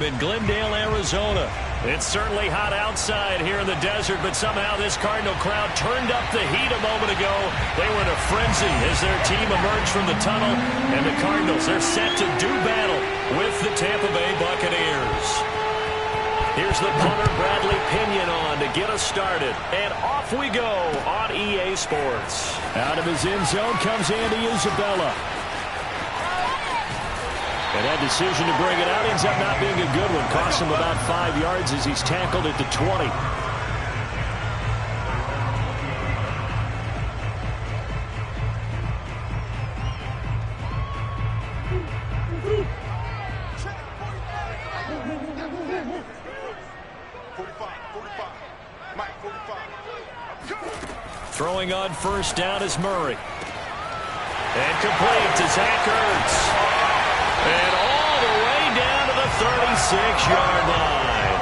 In Glendale, Arizona. It's certainly hot outside here in the desert, but somehow this Cardinal crowd turned up the heat a moment ago. They were in a frenzy as their team emerged from the tunnel, and the Cardinals are set to do battle with the Tampa Bay Buccaneers. Here's the punter, Bradley Pinion, on to get us started, and off we go on EA Sports. Out of his end zone comes Andy Isabella. And that decision to bring it out ends up not being a good one. Costs him about 5 yards as he's tackled at the 20. Throwing on first down is Murray. And complete to Zach Ertz. And all the way down to the 36-yard line.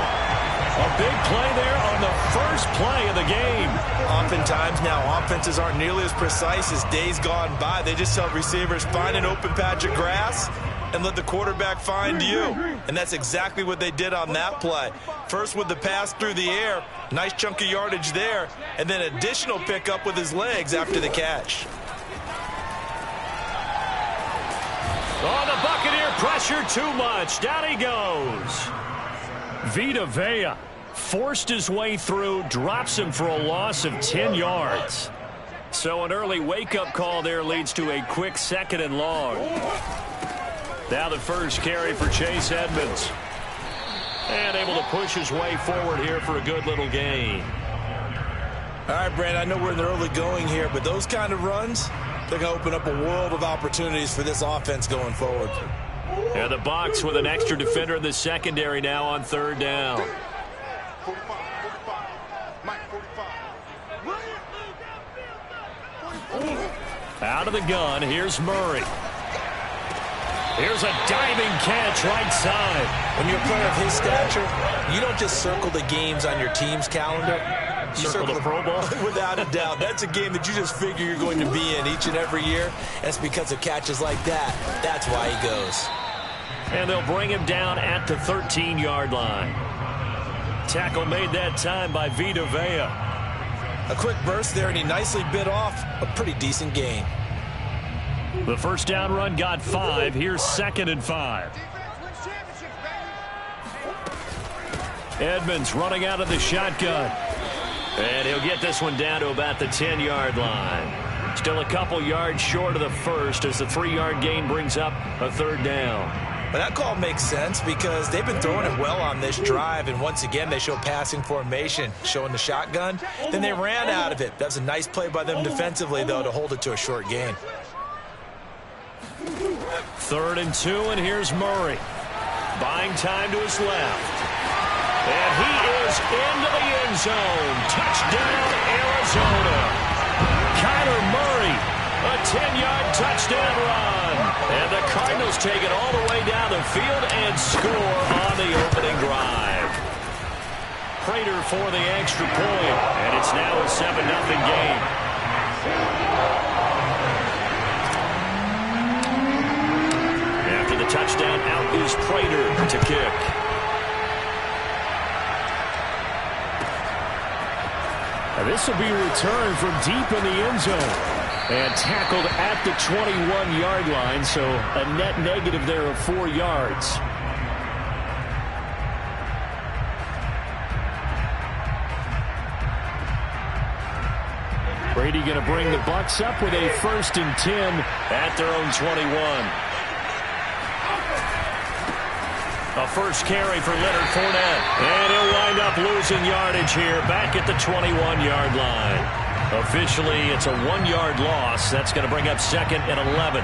A big play there on the first play of the game. Oftentimes now, offenses aren't nearly as precise as days gone by. They just tell receivers, find an open patch of grass and let the quarterback find you. And that's exactly what they did on that play. First with the pass through the air, nice chunk of yardage there, and then additional pickup with his legs after the catch. Oh, the Buccaneer pressure too much. Down he goes. Vita Vea forced his way through, drops him for a loss of 10 yards. So an early wake-up call there leads to a quick 2nd and long. Now the first carry for Chase Edmonds. And able to push his way forward here for a good little gain. All right, Brandon, I know we're in the early going here, but those kind of runs, they're going to open up a world of opportunities for this offense going forward. And the Bucs with an extra defender in the secondary now on 3rd down. Out of the gun, here's Murray. Here's a diving catch right side. When you're a player of his stature, you don't just circle the games on your team's calendar. You circle the Pro Bowl? Without a doubt. That's a game that you just figure you're going to be in each and every year. That's because of catches like that. That's why he goes. And they'll bring him down at the 13-yard line. Tackle made that time by Vita Vea. A quick burst there, and he nicely bit off a pretty decent gain. The first down run got 5. Here's 2nd and 5. Edmonds running out of the shotgun. And he'll get this one down to about the 10-yard line. Still a couple yards short of the first as the 3-yard gain brings up a 3rd down. But that call makes sense because they've been throwing it well on this drive, and once again they show passing formation, showing the shotgun. Then they ran out of it. That's a nice play by them defensively, though, to hold it to a short gain. 3rd and 2, and here's Murray. Buying time to his left. And he is into the end zone. Touchdown, Arizona. Kyler Murray, a 10-yard touchdown run. And the Cardinals take it all the way down the field and score on the opening drive. Prater for the extra point, and it's now a 7-0 game. After the touchdown, out is Prater to kick. And this will be returned from deep in the end zone. And tackled at the 21-yard line, so a net negative there of 4 yards. Brady going to bring the Bucs up with a 1st and 10 at their own 21. A first carry for Leonard Fournette. And he'll wind up losing yardage here back at the 21-yard line. Officially, it's a 1-yard loss. That's going to bring up 2nd and 11.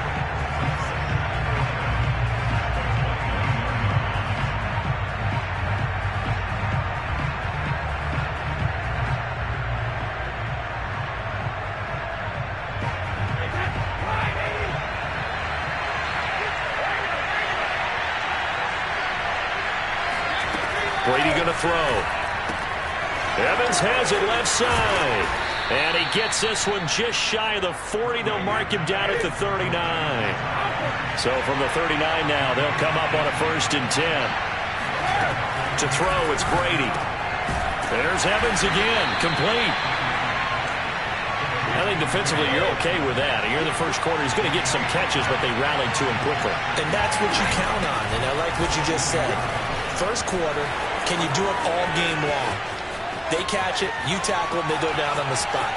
Brady going to throw. Evans has it left side. And he gets this one just shy of the 40. They'll mark him down at the 39. So from the 39 now, they'll come up on a 1st and 10. To throw, it's Brady. There's Evans again, complete. I think defensively you're okay with that. Here in the first quarter, he's going to get some catches, but they rallied to him quickly. And that's what you count on, and I like what you just said. First quarter, can you do it all game long? They catch it, you tackle them, they go down on the spot.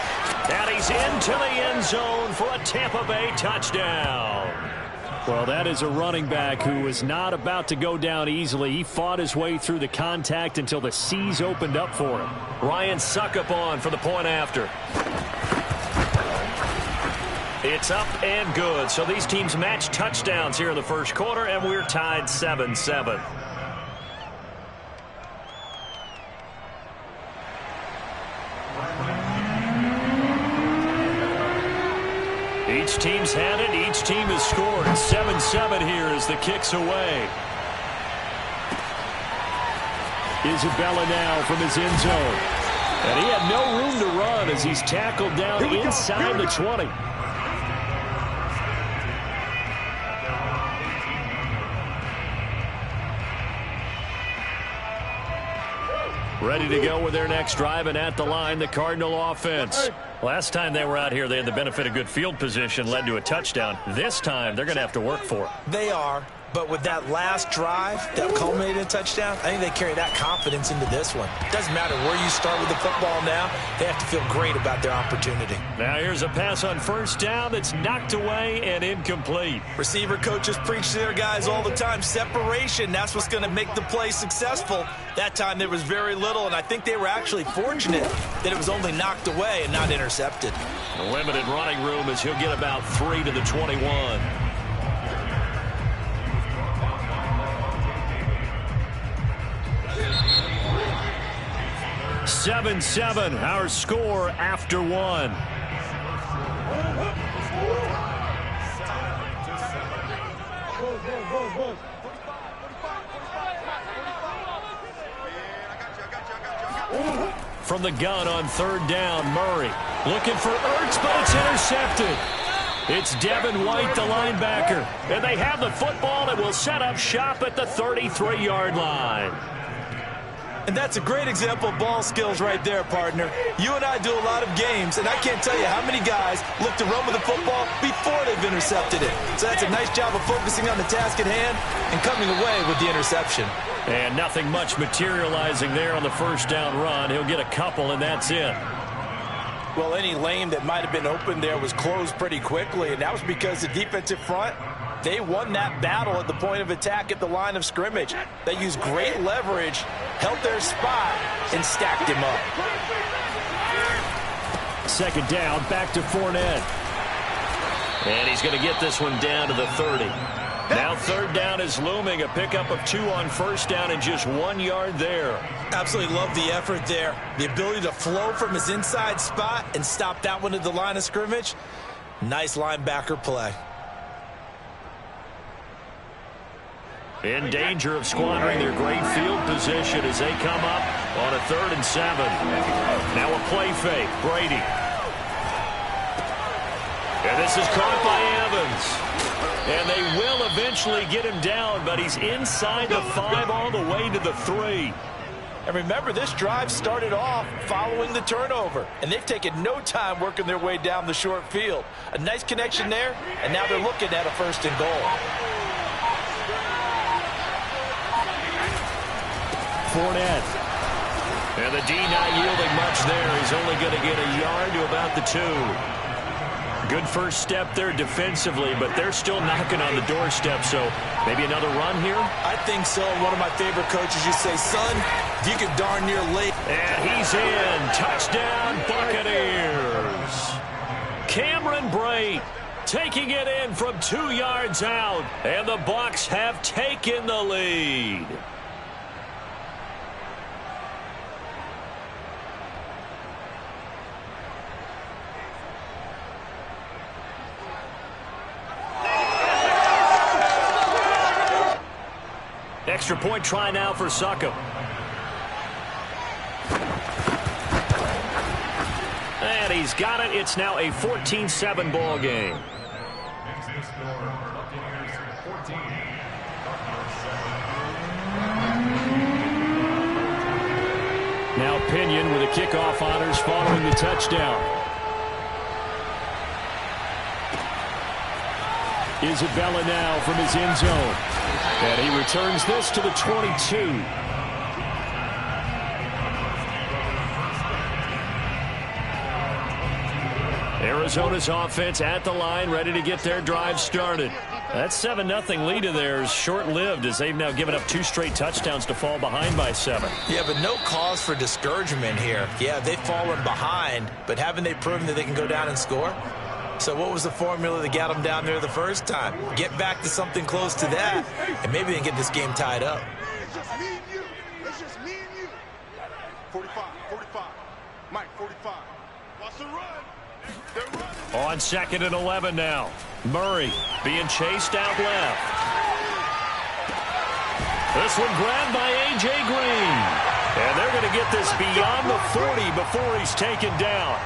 And he's into the end zone for a Tampa Bay touchdown. Well, that is a running back who was not about to go down easily. He fought his way through the contact until the seas opened up for him. Ryan Suckup on for the point after. It's up and good. So these teams match touchdowns here in the first quarter, and we're tied 7-7. Each team's had it. Each team has scored. 7-7 here as the kick's away. Isabella now from his end zone. And he had no room to run as he's tackled down inside the 20. Ready to go with their next drive, and at the line, the Cardinal offense. Last time they were out here, they had the benefit of good field position, led to a touchdown. This time, they're going to have to work for it. They are, but with that last drive that culminated in a touchdown, I think they carry that confidence into this one. It doesn't matter where you start with the football now. They have to feel great about their opportunity. Now here's a pass on first down that's knocked away and incomplete. Receiver coaches preach to their guys all the time. Separation, that's what's going to make the play successful. That time there was very little, and I think they were actually fortunate that it was only knocked away and not intercepted. A limited running room as he'll get about 3 to the 21. 7-7, our score after one. From the gun on third down, Murray looking for Ertz, but it's intercepted. It's Devin White, the linebacker, and they have the football and will set up shop at the 33-yard line. And that's a great example of ball skills right there, partner. You and I do a lot of games, and I can't tell you how many guys look to run with the football before they've intercepted it. So that's a nice job of focusing on the task at hand and coming away with the interception. And nothing much materializing there on the first down run. He'll get a couple, and that's it. Well, any lane that might have been open there was closed pretty quickly, and that was because the defensive front, they won that battle at the point of attack at the line of scrimmage. They used great leverage, held their spot, and stacked him up. Second down, back to Fournette. And he's going to get this one down to the 30. Now third down is looming, a pickup of 2 on first down and just 1 yard there. Absolutely love the effort there. The ability to flow from his inside spot and stop that one at the line of scrimmage. Nice linebacker play. In danger of squandering their great field position as they come up on a 3rd and 7. Now a play fake, Brady. And this is caught by Evans. And they will eventually get him down, but he's inside the 5 all the way to the 3. And remember, this drive started off following the turnover, and they've taken no time working their way down the short field. A nice connection there, and now they're looking at a 1st and goal. Fournette. And the D not yielding much there. He's only going to get a yard to about the 2. Good first step there defensively, but they're still knocking on the doorstep, so maybe another run here? I think so. One of my favorite coaches used to say, son, you could darn near late. And he's in. Touchdown, Buccaneers. Cameron Brate taking it in from 2 yards out, and the Bucs have taken the lead. Extra point try now for Suckup. And he's got it. It's now a 14-7 ball game. Now Pinion with the kickoff honors following the touchdown. Isabella now from his end zone. And he returns this to the 22. Arizona's offense at the line, ready to get their drive started. That 7-0 lead of theirs short-lived as they've now given up 2 straight touchdowns to fall behind by 7. Yeah, but no cause for discouragement here. Yeah, they've fallen behind, but haven't they proven that they can go down and score? So what was the formula that got them down there the first time? Get back to something close to that, and maybe they can get this game tied up. It's just me and you. It's just me and you. 45, 45. Mike, 45. Watch the run. They're running. On 2nd and 11 now. Murray being chased out left. This one grabbed by A.J. Green. And they're going to get this beyond the 40 before he's taken down.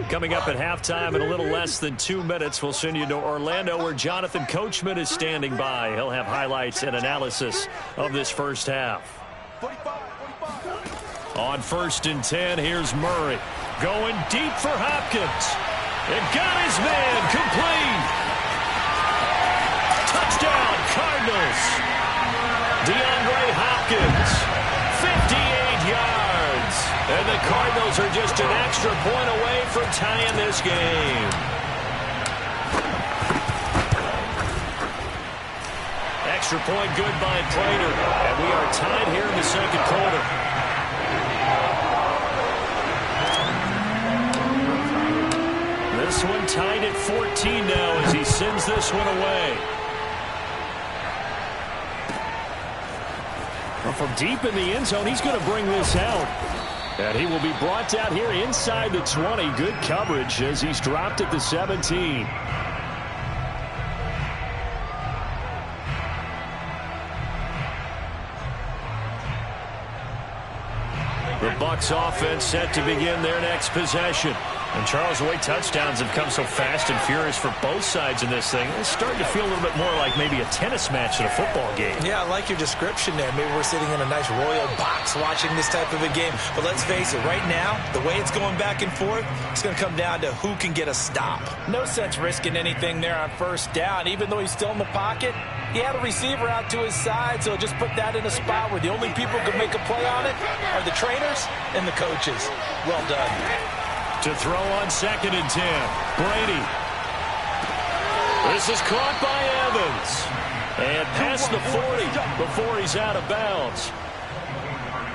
Coming up at halftime in a little less than 2 minutes, we'll send you to Orlando where Jonathan Coachman is standing by. He'll have highlights and analysis of this first half. 45. On 1st and 10, here's Murray. Going deep for Hopkins. And got his man complete. Touchdown, Cardinals. DeAndre Hopkins, 58 yards. And the Cardinals are just an extra point away from tying this game. Extra point good by Prater. And we are tied here in the 2nd quarter. This one tied at 14 now as he sends this one away. Well, from deep in the end zone, he's going to bring this out. And he will be brought down here inside the 20. Good coverage as he's dropped at the 17. The Bucs offense set to begin their next possession. And Charles, the way touchdowns have come so fast and furious for both sides in this thing, it's starting to feel a little bit more like maybe a tennis match in a football game. Yeah, I like your description there. Maybe we're sitting in a nice royal box watching this type of a game. But let's face it, right now, the way it's going back and forth, it's going to come down to who can get a stop. No sense risking anything there on 1st down. Even though he's still in the pocket, he had a receiver out to his side, so just put that in a spot where the only people who can make a play on it are the trainers and the coaches. Well done. To throw on 2nd and 10. Brady. This is caught by Evans. And past the 40 before he's out of bounds.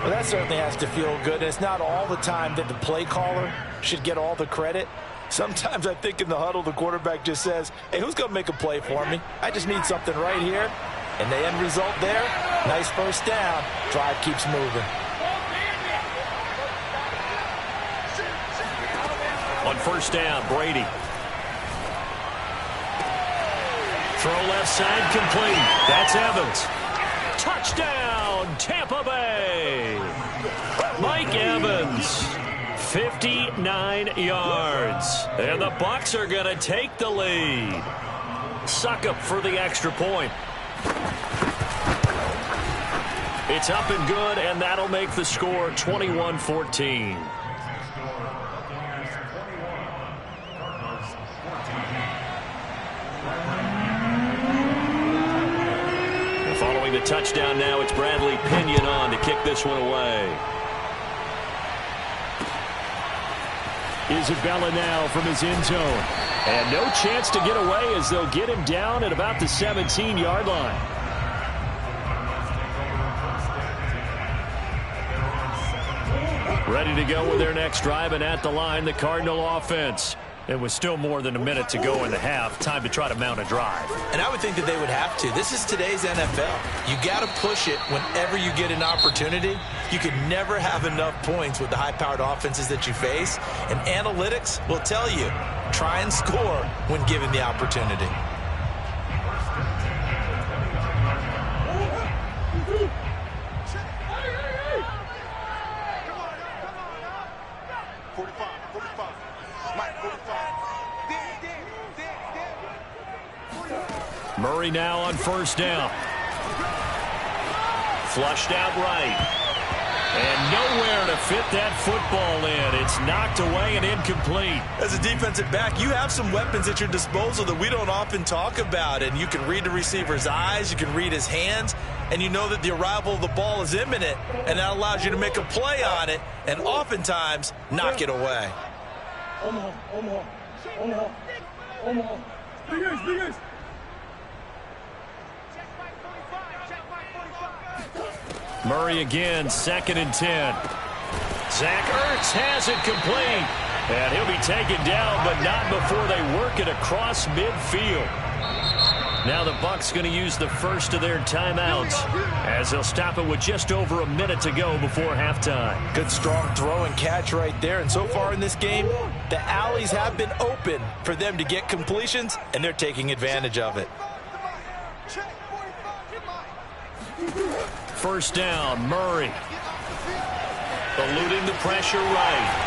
Well, that certainly has to feel good. It's not all the time that the play caller should get all the credit. Sometimes I think in the huddle, the quarterback just says, hey, who's going to make a play for me? I just need something right here. And the end result there, nice 1st down. Drive keeps moving. On 1st down, Brady. Throw left side complete. That's Evans. Touchdown, Tampa Bay. Mike Evans, 59 yards. And the Bucs are going to take the lead. Suckup for the extra point. It's up and good, and that'll make the score 21-14. Following the touchdown now, it's Bradley Pinion on to kick this one away. Isabella now from his end zone. And no chance to get away as they'll get him down at about the 17-yard line. Ready to go with their next drive, and at the line, the Cardinal offense. It was still more than a minute to go in the half. Time to try to mount a drive. And I would think that they would have to. This is today's NFL. You got to push it whenever you get an opportunity. You can never have enough points with the high-powered offenses that you face. And analytics will tell you, try and score when given the opportunity. Murray now on first down. Flushed out right. And nowhere to fit that football in. It's knocked away and incomplete. As a defensive back, you have some weapons at your disposal that we don't often talk about. And you can read the receiver's eyes, you can read his hands, and you know that the arrival of the ball is imminent, and that allows you to make a play on it and oftentimes knock it away. Murray again, 2nd and 10. Zach Ertz has it complete. And he'll be taken down, but not before they work it across midfield. Now the Bucs going to use the first of their timeouts as they'll stop it with just over a minute to go before halftime. Good strong throw and catch right there. And so far in this game, the alleys have been open for them to get completions, and they're taking advantage of it. First down, Murray. Eluding the pressure right.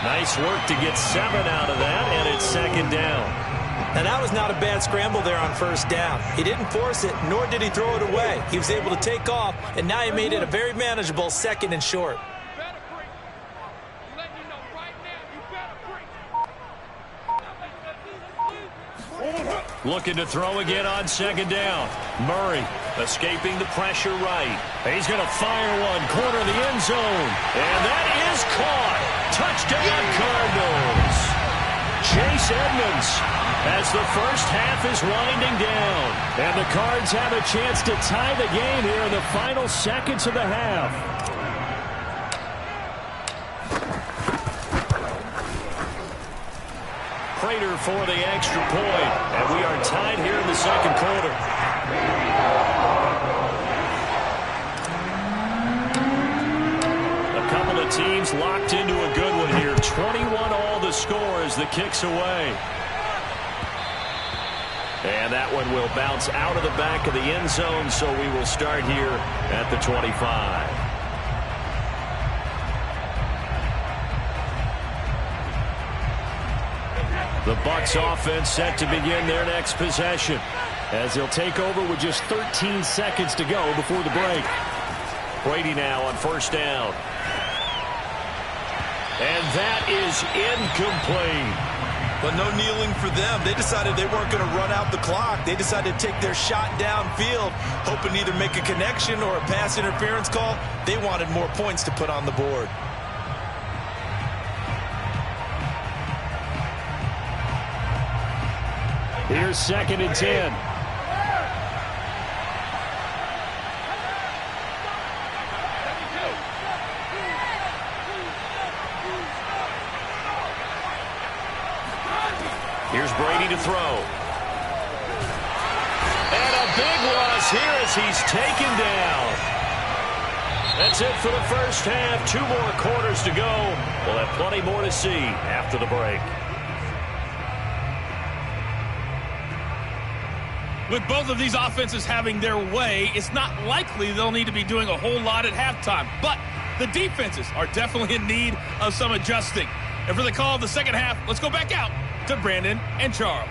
Nice work to get 7 out of that, and it's 2nd down. And that was not a bad scramble there on first down. He didn't force it, nor did he throw it away. He was able to take off, and now he made it a very manageable 2nd and short. Looking to throw again on 2nd down. Murray escaping the pressure right. He's going to fire one, corner of the end zone. And that is caught. Touchdown, Cardinals. Chase Edmonds as the first half is winding down. And the Cards have a chance to tie the game here in the final seconds of the half. Prater for the extra point, and we are tied here in the 2nd quarter. A couple of teams locked into a good one here. 21 all the score as the kick's away. And that one will bounce out of the back of the end zone, so we will start here at the 25. The Bucs offense set to begin their next possession as they'll take over with just 13 seconds to go before the break. Brady now on first down. And that is incomplete. But no kneeling for them. They decided they weren't going to run out the clock. They decided to take their shot downfield, hoping to either make a connection or a pass interference call. They wanted more points to put on the board. Here's 2nd and 10. Here's Brady to throw. And a big loss here as he's taken down. That's it for the first half. 2 more quarters to go. We'll have plenty more to see after the break. With both of these offenses having their way, it's not likely they'll need to be doing a whole lot at halftime. But the defenses are definitely in need of some adjusting. And for the call of the second half, let's go back out to Brandon and Charles.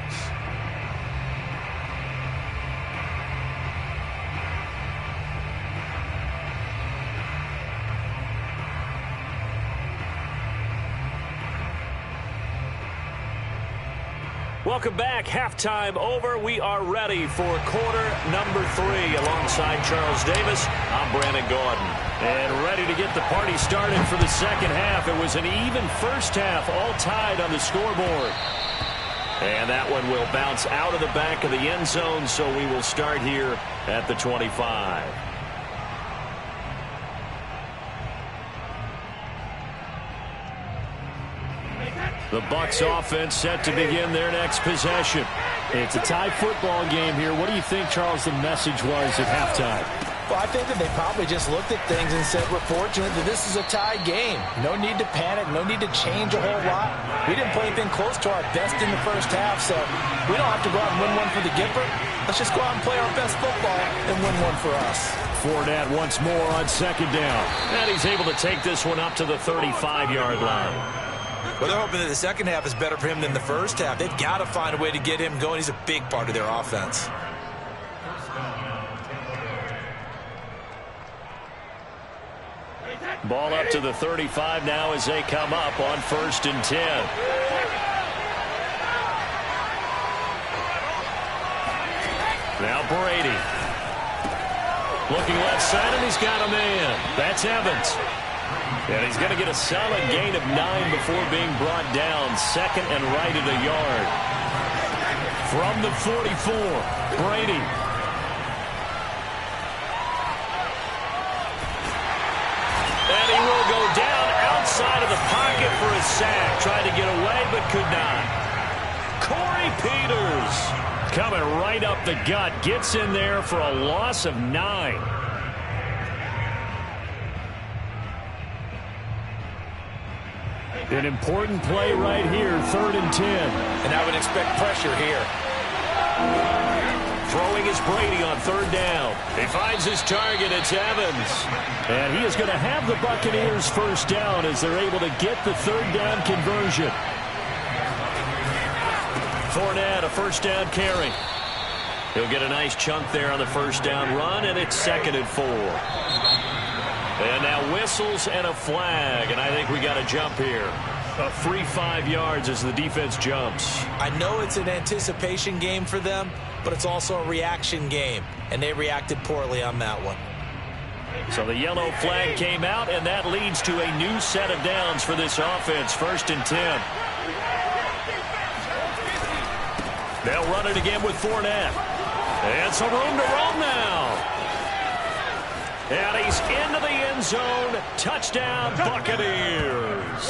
Welcome back. Halftime over. We are ready for quarter number 3 alongside Charles Davis. I'm Brandon Gordon. And ready to get the party started for the second half. It was an even first half, all tied on the scoreboard. And that one will bounce out of the back of the end zone, so we will start here at the 25. The Bucs offense set to begin their next possession. It's a tie football game here. What do you think, Charles, the message was at halftime? Well, I think that they probably just looked at things and said, we're fortunate that this is a tie game. No need to panic. No need to change a whole lot. We didn't play anything close to our best in the first half, so we don't have to go out and win one for the Gipper. Let's just go out and play our best football and win one for us. Fournette once more on second down. And he's able to take this one up to the 35-yard line. Well, they're hoping that the second half is better for him than the first half. They've got to find a way to get him going. He's a big part of their offense. Ball up to the 35 now as they come up on 1st and 10. Now Brady. Looking left side, and he's got a man. That's Evans. And he's going to get a solid gain of 9 before being brought down. Second and right at a yard. From the 44, Brady. And he will go down outside of the pocket for a sack. Tried to get away, but could not. Corey Peters coming right up the gut. Gets in there for a loss of 9. An important play right here, 3rd and 10. And I would expect pressure here. Throwing is Brady on 3rd down. He finds his target. It's Evans. And he is going to have the Buccaneers 1st down as they're able to get the 3rd down conversion. Fournette, a 1st down carry. He'll get a nice chunk there on the 1st down run, and it's 2nd and 4. And now whistles and a flag, and I think we got a jump here. A free 5 yards as the defense jumps. I know it's an anticipation game for them, but it's also a reaction game, and they reacted poorly on that one. So the yellow flag came out, and that leads to a new set of downs for this offense. 1st and 10. They'll run it again with Fournette. And some room to roam now. And he's into the end zone. Touchdown, Buccaneers.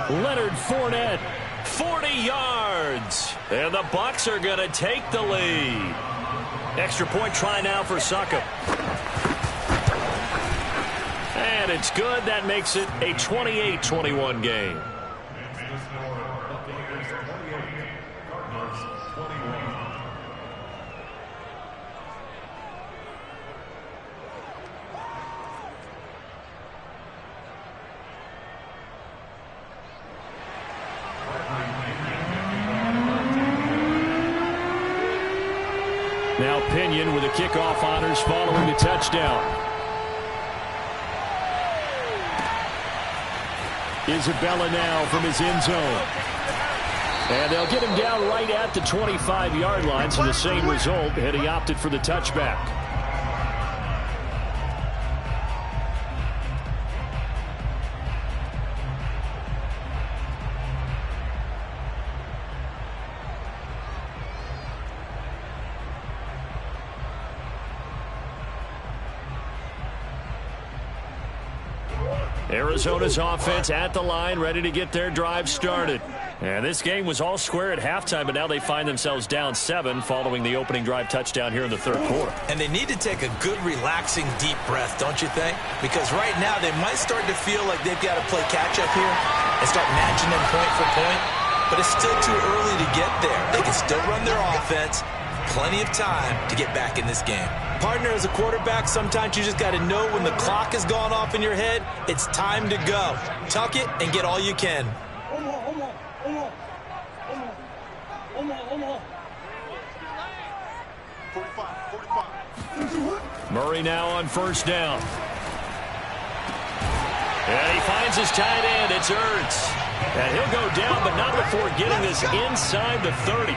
Leonard Fournette, 40 yards. And the Bucs are going to take the lead. Extra point try now for Succop. And it's good. That makes it a 28-21 game. Now Pinion with the kickoff honors following the touchdown. Isabella now from his end zone. And they'll get him down right at the 25-yard line, so the same result, and he opted for the touchback. Arizona's offense at the line, ready to get their drive started. And this game was all square at halftime, but now they find themselves down 7 following the opening drive touchdown here in the 3rd quarter. And they need to take a good, relaxing, deep breath, don't you think? Because right now they might start to feel like they've got to play catch-up here and start matching them point for point. But it's still too early to get there. They can still run their offense. Plenty of time to get back in this game. Partner, as a quarterback, sometimes you just got to know when the clock has gone off in your head, it's time to go. Tuck it and get all you can. Murray now on 1st down. And he finds his tight end. It's Ertz. And he'll go down, but not before getting this inside the 30.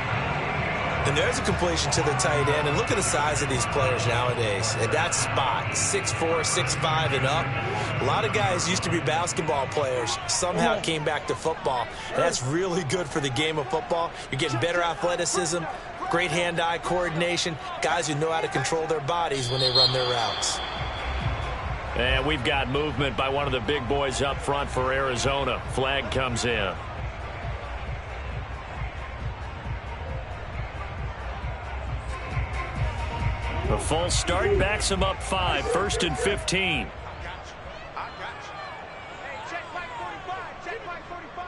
And there's a completion to the tight end. And look at the size of these players nowadays. At that spot, 6'4", 6'5", and up. A lot of guys used to be basketball players, somehow came back to football. And that's really good for the game of football. You're getting better athleticism, great hand-eye coordination, guys who know how to control their bodies when they run their routes. And we've got movement by one of the big boys up front for Arizona. Flag comes in. The false start backs him up 5. 1st and 15. I got you. Hey, check back 45. Check back 45.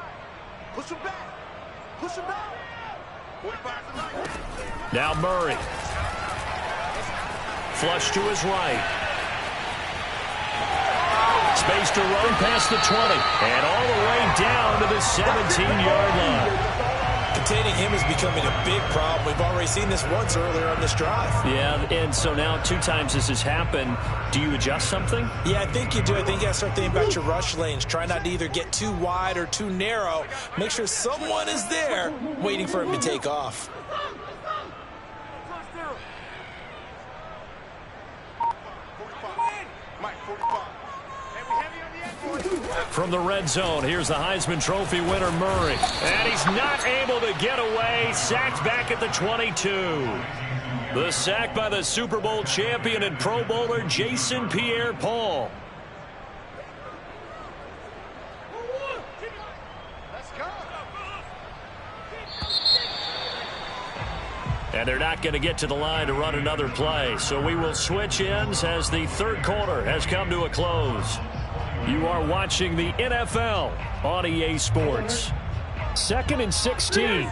Push him back. Push him back. 45 tonight. Now Murray. Flush to his right. Space to run past the 20. And all the way down to the 17-yard line. Containing him is becoming a big problem. We've already seen this once earlier on this drive. Yeah, and so now 2 times this has happened. Do you adjust something? Yeah, I think you do. I think you got to start thinking about your rush lanes. Try not to either get too wide or too narrow. Make sure someone is there waiting for him to take off. From the red zone, here's the Heisman Trophy winner, Murray. And he's not able to get away. Sacked back at the 22. The sack by the Super Bowl champion and Pro Bowler Jason Pierre-Paul. And they're not going to get to the line to run another play. So we will switch ends as the third quarter has come to a close. You are watching the NFL on EA Sports. 2nd and 16.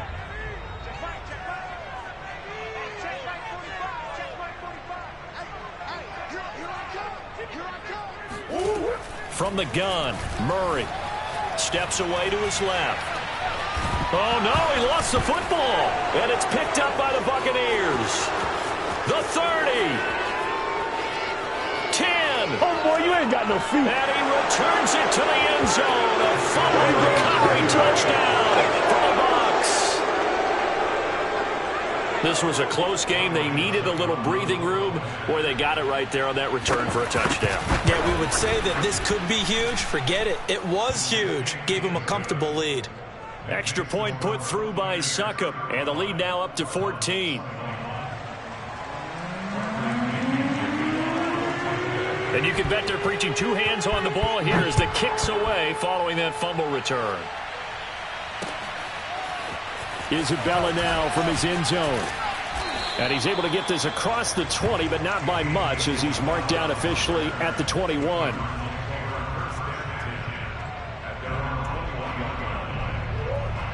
From the gun, Murray steps away to his left. Oh, no, he lost the football. And it's picked up by the Buccaneers. The 30. 10. Oh, boy, you ain't got no feet. And he returns it to the end zone. A fumble recovery touchdown for the Bucs. This was a close game. They needed a little breathing room. Boy, they got it right there on that return for a touchdown. Yeah, we would say that this could be huge. Forget it. It was huge. Gave him a comfortable lead. Extra point put through by Succop. And the lead now up to 14. And you can bet they're preaching 2 hands on the ball here as the kick's away following that fumble return. Isabella now from his end zone. And he's able to get this across the 20, but not by much as he's marked down officially at the 21.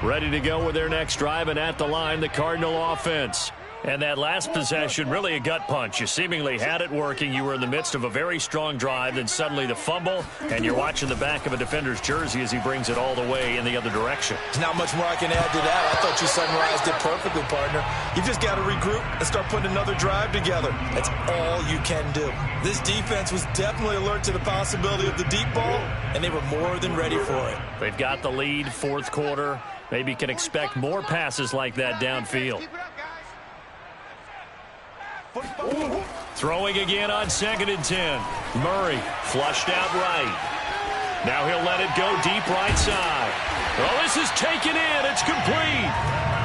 Ready to go with their next drive, and at the line, the Cardinal offense. And that last possession, really a gut punch. You seemingly had it working. You were in the midst of a very strong drive. Then suddenly the fumble, and you're watching the back of a defender's jersey as he brings it all the way in the other direction. There's not much more I can add to that. I thought you summarized it perfectly, partner. You just got to regroup and start putting another drive together. That's all you can do. This defense was definitely alert to the possibility of the deep ball, and they were more than ready for it. They've got the lead, 4th quarter. Maybe can expect more passes like that downfield. Throwing again on 2nd and 10. Murray flushed out right. Now he'll let it go deep right side. Oh, this is taken in. It's complete.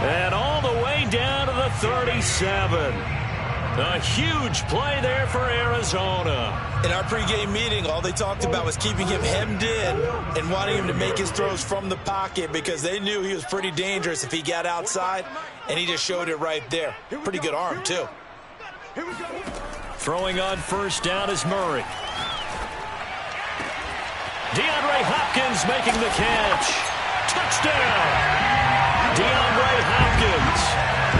And all the way down to the 37. A huge play there for Arizona. In our pregame meeting, all they talked about was keeping him hemmed in and wanting him to make his throws from the pocket because they knew he was pretty dangerous if he got outside, and he just showed it right there. Pretty good arm, too. Throwing on 1st down is Murray. DeAndre Hopkins making the catch. Touchdown! DeAndre Hopkins,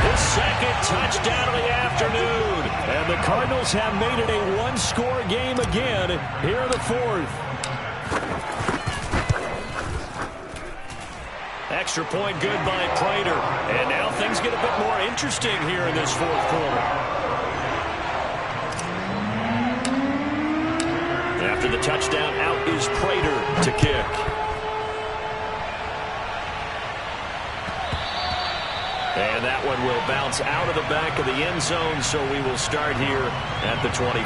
his 2nd touchdown of the afternoon. And the Cardinals have made it a 1-score game again here in the 4th. Extra point good by Prater. And now things get a bit more interesting here in this 4th quarter. After the touchdown, out is Prater to kick. And that one will bounce out of the back of the end zone, so we will start here at the 25.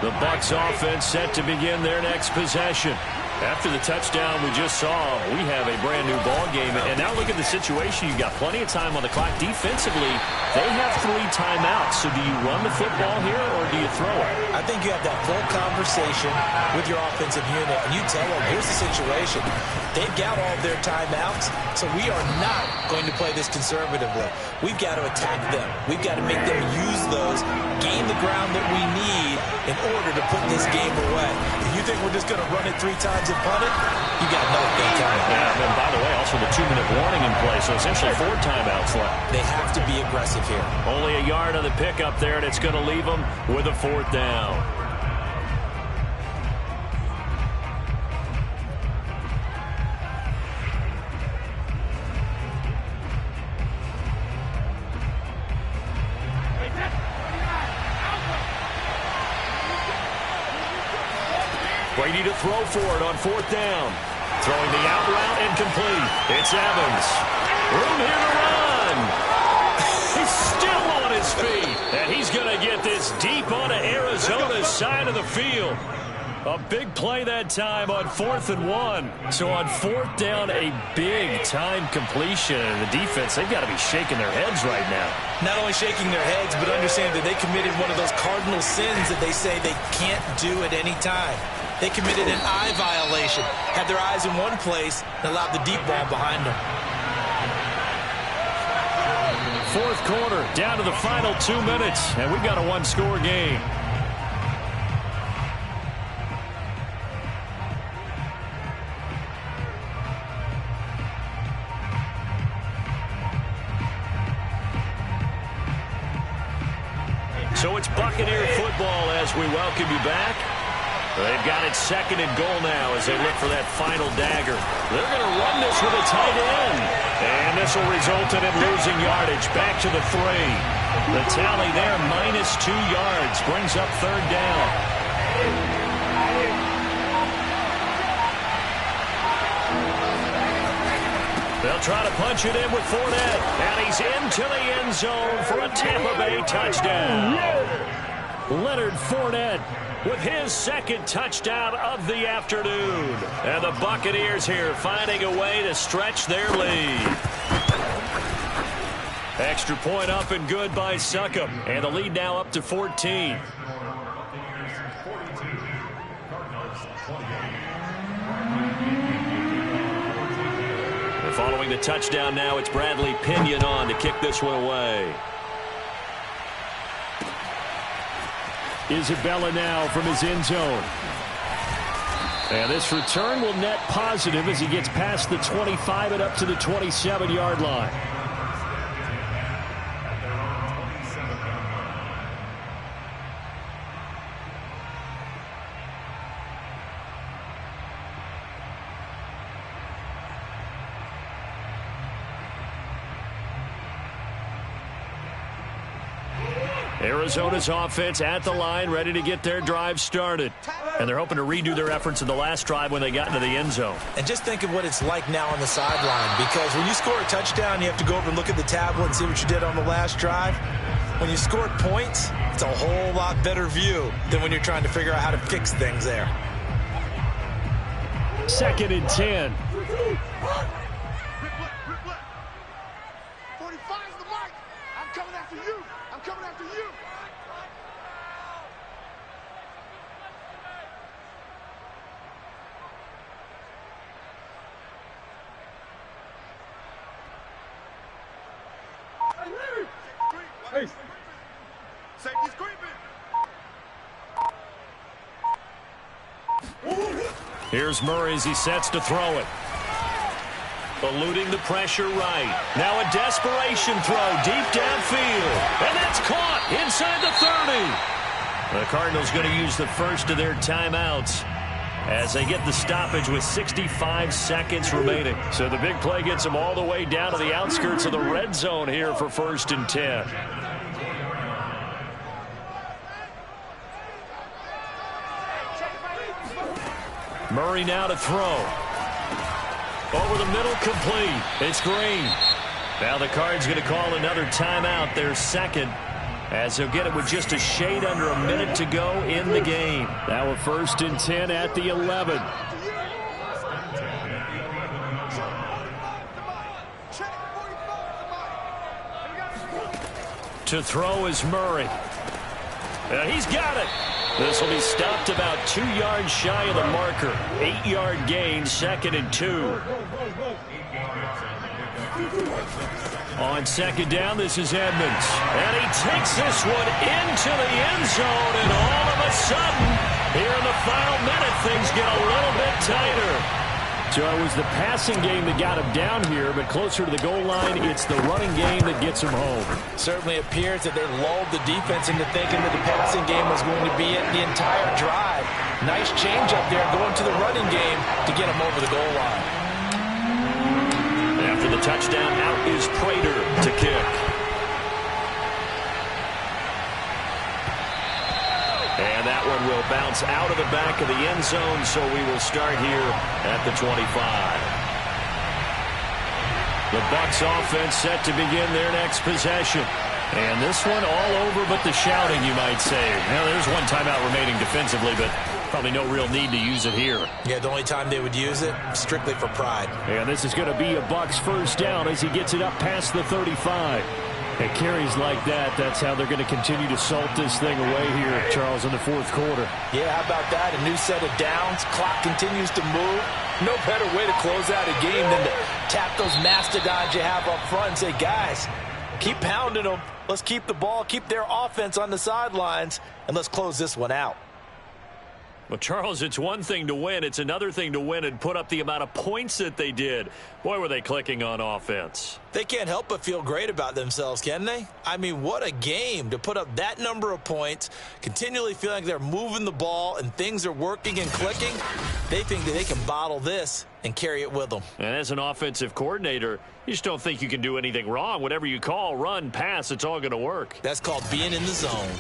The Bucs offense set to begin their next possession. After the touchdown we just saw, we have a brand-new ball game. And now look at the situation. You've got plenty of time on the clock. Defensively, they have 3 timeouts. So do you run the football here or do you throw it? I think you have that full conversation with your offensive unit, and you tell them, here's the situation. They've got all of their timeouts, so we are not going to play this conservatively. We've got to attack them. We've got to make them use those, gain the ground that we need, in order to put this game away. If you think we're just going to run it 3 times and punt it, you got nothing coming. Yeah, and by the way, also the 2-minute warning in play, so essentially 4 timeouts left. They have to be aggressive here. Only a yard on the pickup there, and it's going to leave them with a 4th down. Brady to throw for it on 4th down. Throwing the out route incomplete. It's Evans. Room here to run. He's still on his feet. And he's going to get this deep onto Arizona's side of the field. A big play that time on 4th and 1. So on 4th down, a big time completion. And the defense, they've got to be shaking their heads right now. Not only shaking their heads, but understand that they committed one of those cardinal sins that they say they can't do at any time. They committed an eye violation, had their eyes in one place, and allowed the deep ball behind them. 4th quarter, down to the final 2 minutes, and we've got a 1-score game. So it's Buccaneer football as we welcome you back. They've got it 2nd and goal now as they look for that final dagger. They're going to run this with a tight end. And this will result in it losing yardage back to the 3. The tally there, -2 yards, brings up 3rd down. They'll try to punch it in with Fournette. And he's into the end zone for a Tampa Bay touchdown. Leonard Fournette with his 2nd touchdown of the afternoon. And the Buccaneers here finding a way to stretch their lead. Extra point up and good by Succop. And the lead now up to 14. And following the touchdown now, it's Bradley Pinion on to kick this one away. Isabella now from his end zone. And this return will net positive as he gets past the 25 and up to the 27-yard line. Arizona's offense at the line, ready to get their drive started. And they're hoping to redo their efforts in the last drive when they got into the end zone. And just think of what it's like now on the sideline, because when you score a touchdown, you have to go over and look at the tablet and see what you did on the last drive. When you scored points, it's a whole lot better view than when you're trying to figure out how to fix things there. 2nd and 10. 45's the mark. I'm coming after you. I'm coming after you. Hey. Safety's creeping. Here's Murray as he sets to throw it. Eluding the pressure right. Now a desperation throw deep downfield. And that's caught inside the 30. The Cardinals going to use the first of their timeouts as they get the stoppage with 65 seconds remaining. So the big play gets them all the way down to the outskirts of the red zone here for 1st and 10. Murray now to throw. Over the middle, complete. It's Green. Now the Cards going to call another timeout, their 2nd, as they'll get it with just a shade under a minute to go in the game. Now a 1st and 10 at the 11. To throw is Murray. And he's got it. This will be stopped about 2 yards shy of the marker. 8-yard gain, 2nd and 2. On 2nd down, this is Edmonds. And he takes this one into the end zone, and all of a a sudden, here in the final minute, things get a little bit tighter. So it was the passing game that got him down here, but closer to the goal line, it's the running game that gets him home. Certainly appears that they lulled the defense into thinking that the passing game was going to be it the entire drive. Nice change up there going to the running game to get him over the goal line. After the touchdown, out is Prater to kick. And that one will bounce out of the back of the end zone, so we will start here at the 25. The Bucs offense set to begin their next possession. And this one all over but the shouting, you might say. Now, there's one timeout remaining defensively, but probably no real need to use it here. Yeah, the only time they would use it, strictly for pride. And this is going to be a Bucs first down as he gets it up past the 35. It carries like that. That's how they're going to continue to salt this thing away here, Charles, in the fourth quarter. Yeah, how about that? A new set of downs. Clock continues to move. No better way to close out a game than to tap those mastodons you have up front and say, guys, keep pounding them. Let's keep the ball, keep their offense on the sidelines, and let's close this one out. Well, Charles, it's one thing to win. It's another thing to win and put up the amount of points that they did. Boy, were they clicking on offense. They can't help but feel great about themselves, can they? I mean, what a game to put up that number of points, continually feeling like they're moving the ball and things are working and clicking. They think that they can bottle this and carry it with them. And as an offensive coordinator, you just don't think you can do anything wrong. Whatever you call, run, pass, it's all going to work. That's called being in the zone.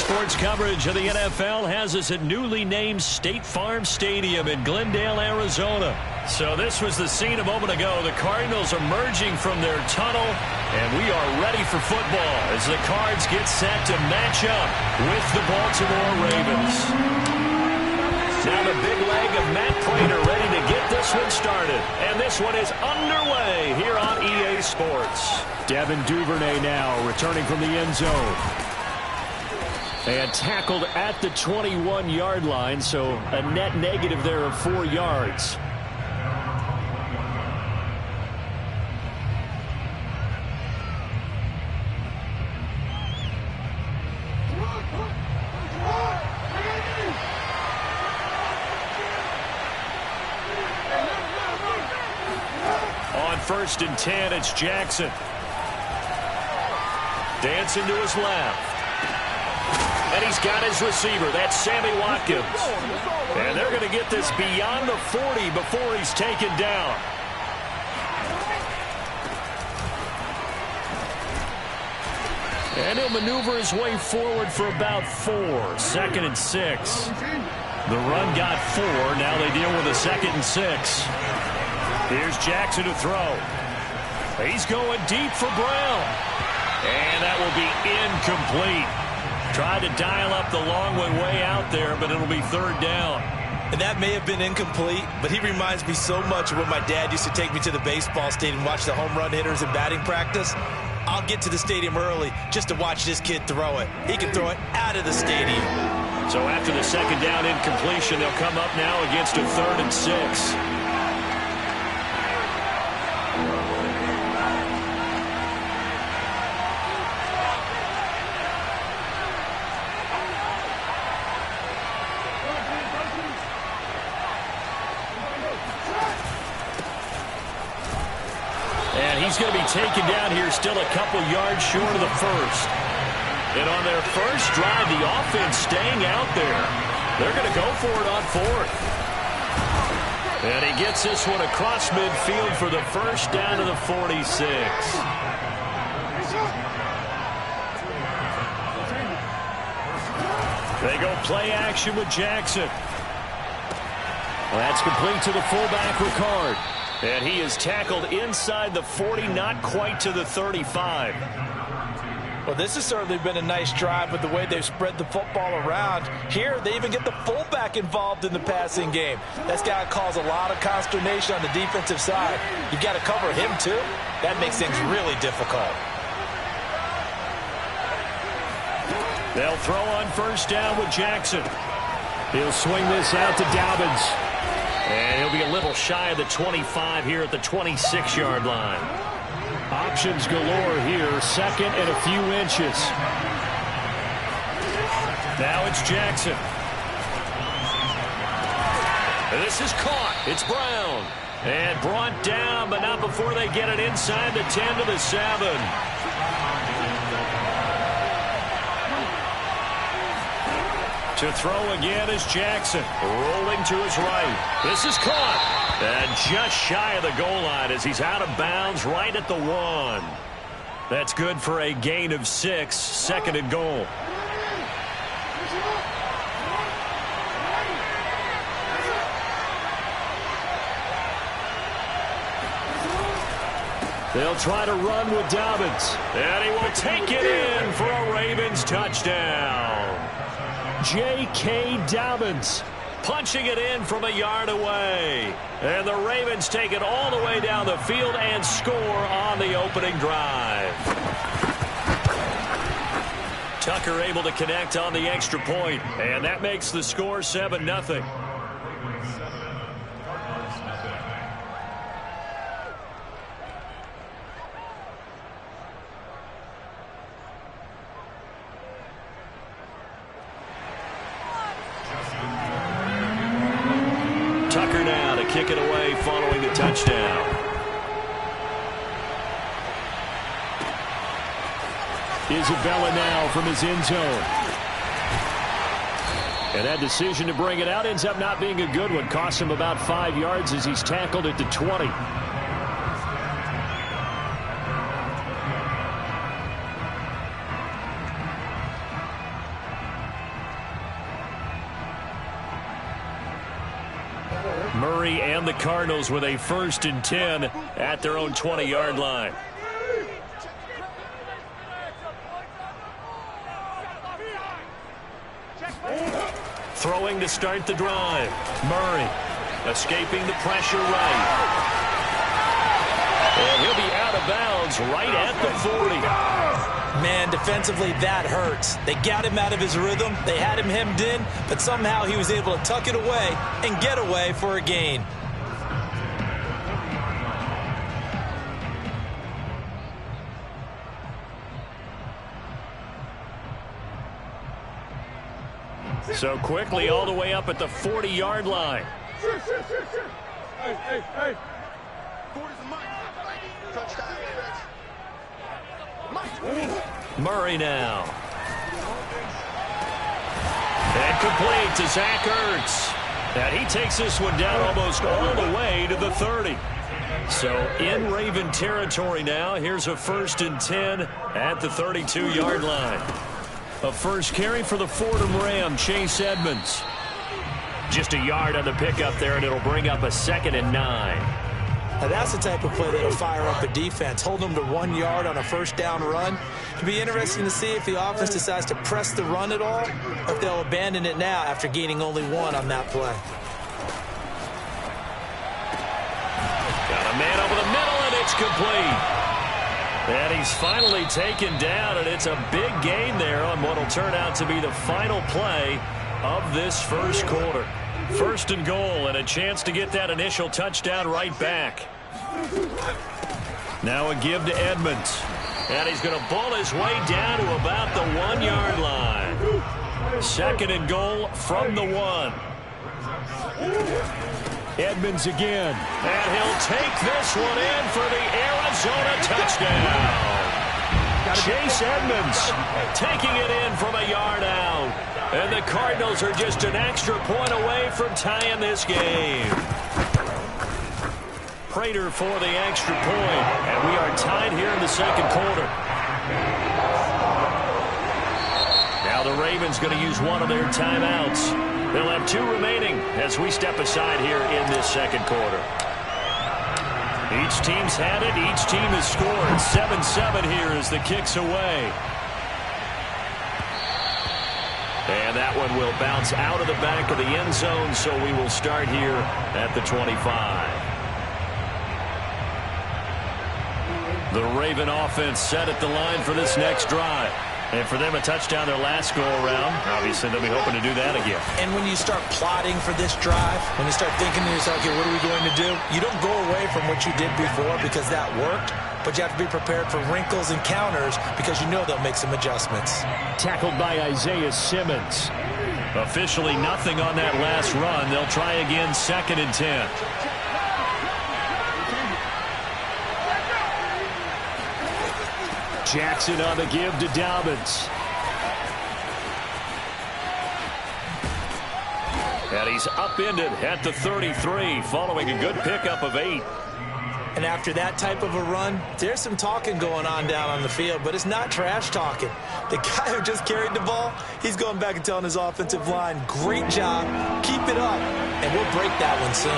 Sports coverage of the NFL has us at newly named State Farm Stadium in Glendale, Arizona. So this was the scene a moment ago. The Cardinals emerging from their tunnel, and we are ready for football as the Cards get set to match up with the Baltimore Ravens. Now the big leg of Matt Prater ready to get this one started. And this one is underway here on EA Sports. Devin Duvernay now returning from the end zone. And tackled at the 21-yard line, so a net negative there of 4 yards. On 1st and 10, it's Jackson. Dancing to his left. And he's got his receiver. That's Sammy Watkins. And they're going to get this beyond the 40 before he's taken down. And he'll maneuver his way forward for about 4. 2nd and 6. The run got 4. Now they deal with a 2nd and 6. Here's Jackson to throw. He's going deep for Brown. And that will be incomplete. Tried to dial up the long way out there, but it'll be 3rd down. And that may have been incomplete, but he reminds me so much of when my dad used to take me to the baseball stadium and watch the home run hitters in batting practice. I'll get to the stadium early just to watch this kid throw it. He can throw it out of the stadium. So after the 2nd down incompletion, they'll come up now against a 3rd and 6. he's going to be taken down here, still a couple yards short of the first. And on their first drive, the offense staying out there. They're going to go for it on fourth. And he gets this one across midfield for the first down to the 46. They go play action with Jackson. That's complete to the fullback, Ricard. And he is tackled inside the 40, not quite to the 35. Well, this has certainly been a nice drive with the way they've spread the football around. Here, they even get the fullback involved in the passing game. That's got to cause a lot of consternation on the defensive side. You've got to cover him, too. That makes things really difficult. They'll throw on first down with Jackson. He'll swing this out to Dobbins. And he'll be a little shy of the 25 here at the 26-yard line. Options galore here, second and a few inches. Now it's Jackson. This is caught. It's Brown. And brought down, but not before they get it inside the 10 to the 7. To throw again is Jackson. Rolling to his right. This is caught. And just shy of the goal line as he's out of bounds right at the 1. That's good for a gain of 6, second and goal. They'll try to run with Dobbins. And he will take it in for a Ravens touchdown. J.K. Dobbins punching it in from a yard away. And the Ravens take it all the way down the field and score on the opening drive. Tucker able to connect on the extra point, and that makes the score 7-0. Tucker now to kick it away following the touchdown. Isabella now from his end zone. And that decision to bring it out ends up not being a good one. Costs him about 5 yards as he's tackled at the 20. Murray and the Cardinals with a 1st and 10 at their own 20-yard line. Throwing to start the drive. Murray escaping the pressure right. And he'll be out of bounds right at the 40. Man, defensively, that hurts. They got him out of his rhythm. They had him hemmed in, but somehow he was able to tuck it away and get away for a gain. So quickly all the way up at the 40-yard line. Hey. 40's the mic. Touchdown. Murray now. And complete to Zach Ertz. And he takes this one down almost all the way to the 30. So in Raven territory now. Here's a 1st and 10 at the 32-yard line. A first carry for the Fordham Ram, Chase Edmonds. Just a yard on the pickup there, and it'll bring up a 2nd and 9. Now that's the type of play that'll fire up a defense. Hold them to 1 yard on a first down run. It'll be interesting to see if the offense decides to press the run at all, or if they'll abandon it now after gaining only 1 on that play. Got a man over the middle, and it's complete. And he's finally taken down, and it's a big gain there on what will turn out to be the final play of this first quarter. 1st and goal, and a chance to get that initial touchdown right back. Now a give to Edmonds. And he's going to ball his way down to about the 1-yard line. 2nd and goal from the 1. Edmonds again. And he'll take this one in for the Arizona touchdown. Chase Edmonds taking it in from a yard out. And the Cardinals are just an extra point away from tying this game. Prater for the extra point. And we are tied here in the second quarter. Now the Ravens going to use one of their timeouts. They'll have 2 remaining as we step aside here in this second quarter. Each team's had it. Each team has scored. 7-7 here as the kick's away. And that one will bounce out of the back of the end zone, so we will start here at the 25. The Raven offense set at the line for this next drive. And for them, a touchdown their last go-around. Obviously, they'll be hoping to do that again. And when you start plotting for this drive, when you start thinking to yourself, okay, what are we going to do? You don't go away from what you did before because that worked, but you have to be prepared for wrinkles and counters because you know they'll make some adjustments. Tackled by Isaiah Simmons. Officially nothing on that last run. They'll try again, 2nd and 10. Jackson on the give to Dobbins. And he's upended at the 33 following a good pickup of 8. And after that type of a run, there's some talking going on down on the field, but it's not trash talking. The guy who just carried the ball, he's going back and telling his offensive line, great job, keep it up, and we'll break that one soon.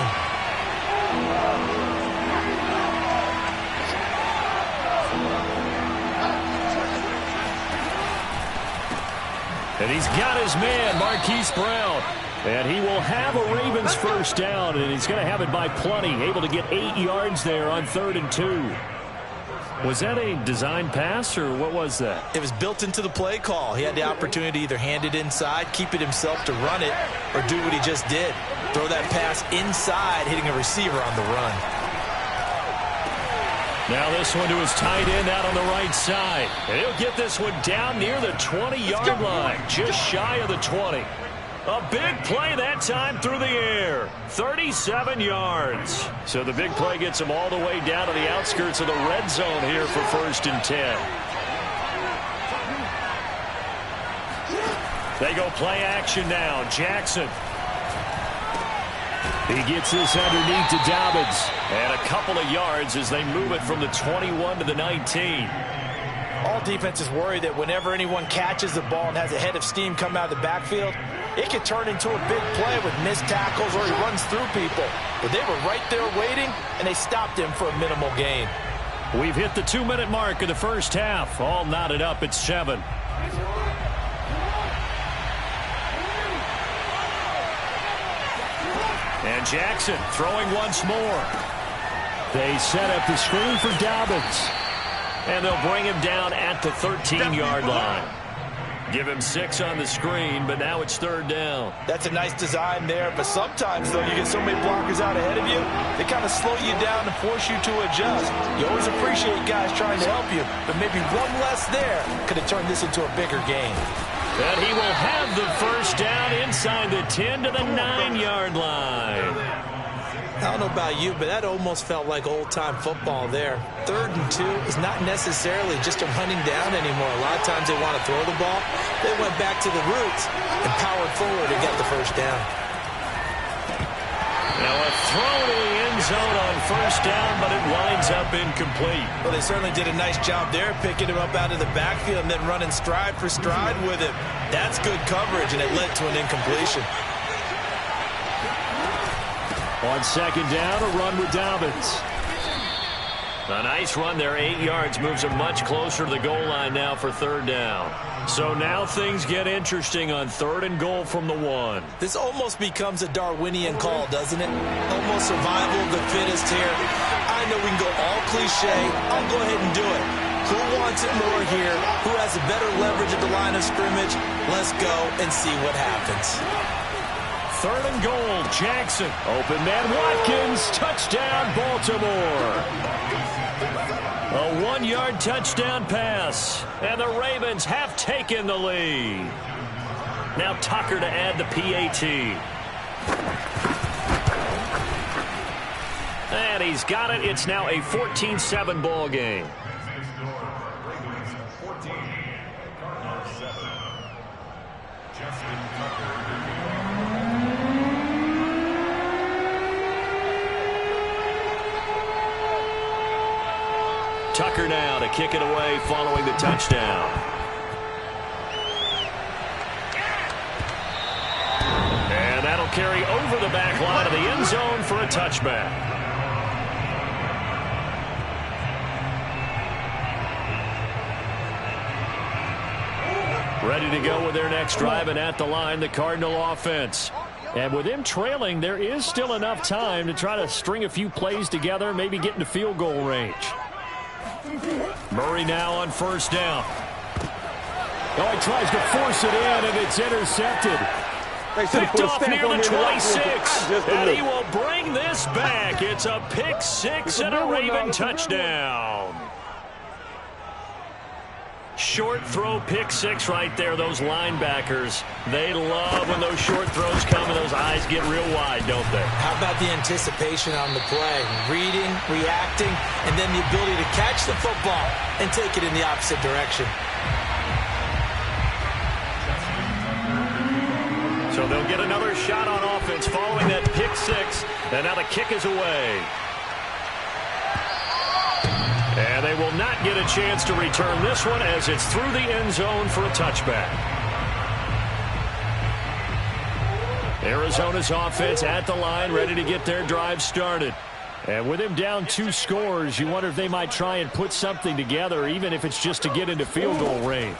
And he's got his man, Marquise Brown. And he will have a Ravens first down, and he's going to have it by plenty. Able to get 8 yards there on 3rd and 2. Was that a design pass, or what was that? It was built into the play call. He had the opportunity to either hand it inside, keep it himself to run it, or do what he just did. Throw that pass inside, hitting a receiver on the run. Now this one to his tight end out on the right side. And he'll get this one down near the 20-yard line, just shy of the 20. A big play that time through the air. 37 yards. So the big play gets him all the way down to the outskirts of the red zone here for 1st and 10. They go play action now. Jackson. He gets this underneath to Dobbins. And a couple of yards as they move it from the 21 to the 19. All defenses worry that whenever anyone catches the ball and has a head of steam come out of the backfield, it could turn into a big play with missed tackles or he runs through people. But they were right there waiting, and they stopped him for a minimal gain. We've hit the 2-minute mark of the first half. All knotted up at 7. And Jackson throwing once more. They set up the screen for Dobbins. And they'll bring him down at the 13-yard line. Give him 6 on the screen, but now it's 3rd down. That's a nice design there, but sometimes, though, you get so many blockers out ahead of you, they kind of slow you down and force you to adjust. You always appreciate guys trying to help you, but maybe one less there could have turned this into a bigger game. And he will have the first down inside the 10 to the 9-yard line. I don't know about you, but that almost felt like old-time football there. 3rd and 2 is not necessarily just a running down anymore. A lot of times they want to throw the ball. They went back to the roots and powered forward and got the first down. Now a throw to the end zone on 1st down, but it winds up incomplete. Well, they certainly did a nice job there, picking him up out of the backfield and then running stride for stride with him. That's good coverage, and it led to an incompletion. On 2nd down, a run with Dobbins. A nice run there, 8 yards, moves him much closer to the goal line now for 3rd down. So now things get interesting on 3rd and goal from the 1. This almost becomes a Darwinian call, doesn't it? Almost survival of the fittest here. I know we can go all cliche. I'll go ahead and do it. Who wants it more here? Who has a better leverage at the line of scrimmage? Let's go and see what happens. 3rd and goal, Jackson. Open man, Watkins. Touchdown, Baltimore. A 1-yard touchdown pass. And the Ravens have taken the lead. Now Tucker to add the PAT. And he's got it. It's now a 14-7 ball game. Tucker now to kick it away following the touchdown. And that'll carry over the back line of the end zone for a touchback. Ready to go with their next drive, and at the line, the Cardinal offense. And with him trailing, there is still enough time to try to string a few plays together, maybe get into field goal range. Murray now on first down. Oh, he tries to force it in, and it's intercepted. Picked off near the 26, and he will bring this back. It's a pick six and a Raven touchdown. Short throw pick six right there. Those linebackers, they love when those short throws come and those eyes get real wide, don't they? How about the anticipation on the play? Reading, reacting, and then the ability to catch the football and take it in the opposite direction. So they'll get another shot on offense following that pick six, and now the kick is away. And they will not get a chance to return this one as it's through the end zone for a touchback. Arizona's offense at the line, ready to get their drive started. And with him down 2 scores, you wonder if they might try and put something together, even if it's just to get into field goal range.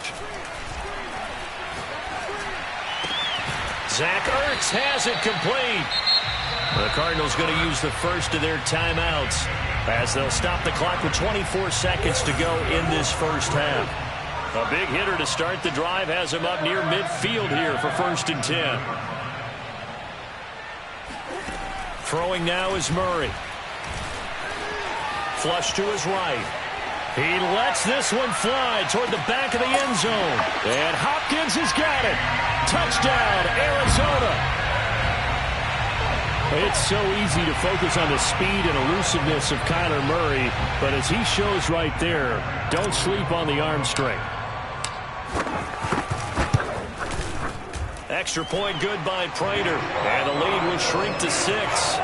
Zach Ertz has it complete. The Cardinals going to use the first of their timeouts as they'll stop the clock with 24 seconds to go in this first half. A big hitter to start the drive has him up near midfield here for 1st and 10. Throwing now is Murray. Flush to his right. He lets this one fly toward the back of the end zone. And Hopkins has got it. Touchdown, Arizona. It's so easy to focus on the speed and elusiveness of Kyler Murray, but as he shows right there, don't sleep on the arm strength. Extra point good by Prater, and the lead will shrink to 6.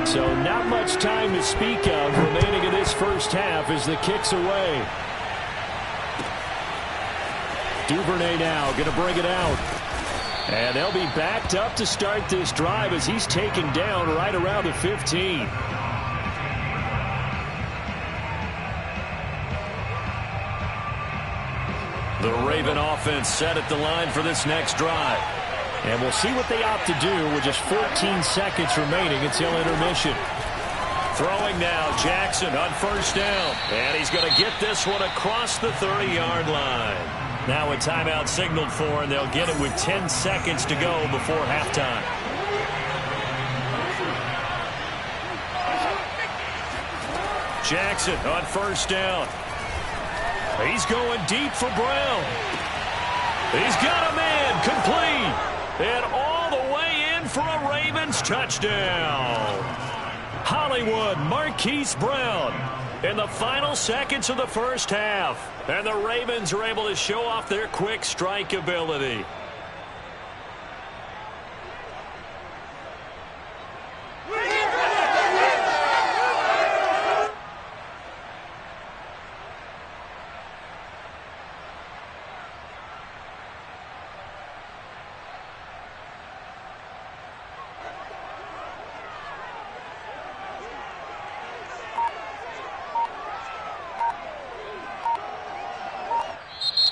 So not much time to speak of remaining in this first half as the kick's away. Duvernay now going to bring it out. And they'll be backed up to start this drive as he's taken down right around the 15. The Raven offense set at the line for this next drive. And we'll see what they opt to do with just 14 seconds remaining until intermission. Throwing now, Jackson on first down. And he's going to get this one across the 30-yard line. Now a timeout signaled for, and they'll get it with 10 seconds to go before halftime. Jackson on first down. He's going deep for Brown. He's got a man complete. And all the way in for a Ravens touchdown. Hollywood Marquise Brown in the final seconds of the first half. And the Ravens are able to show off their quick strike ability.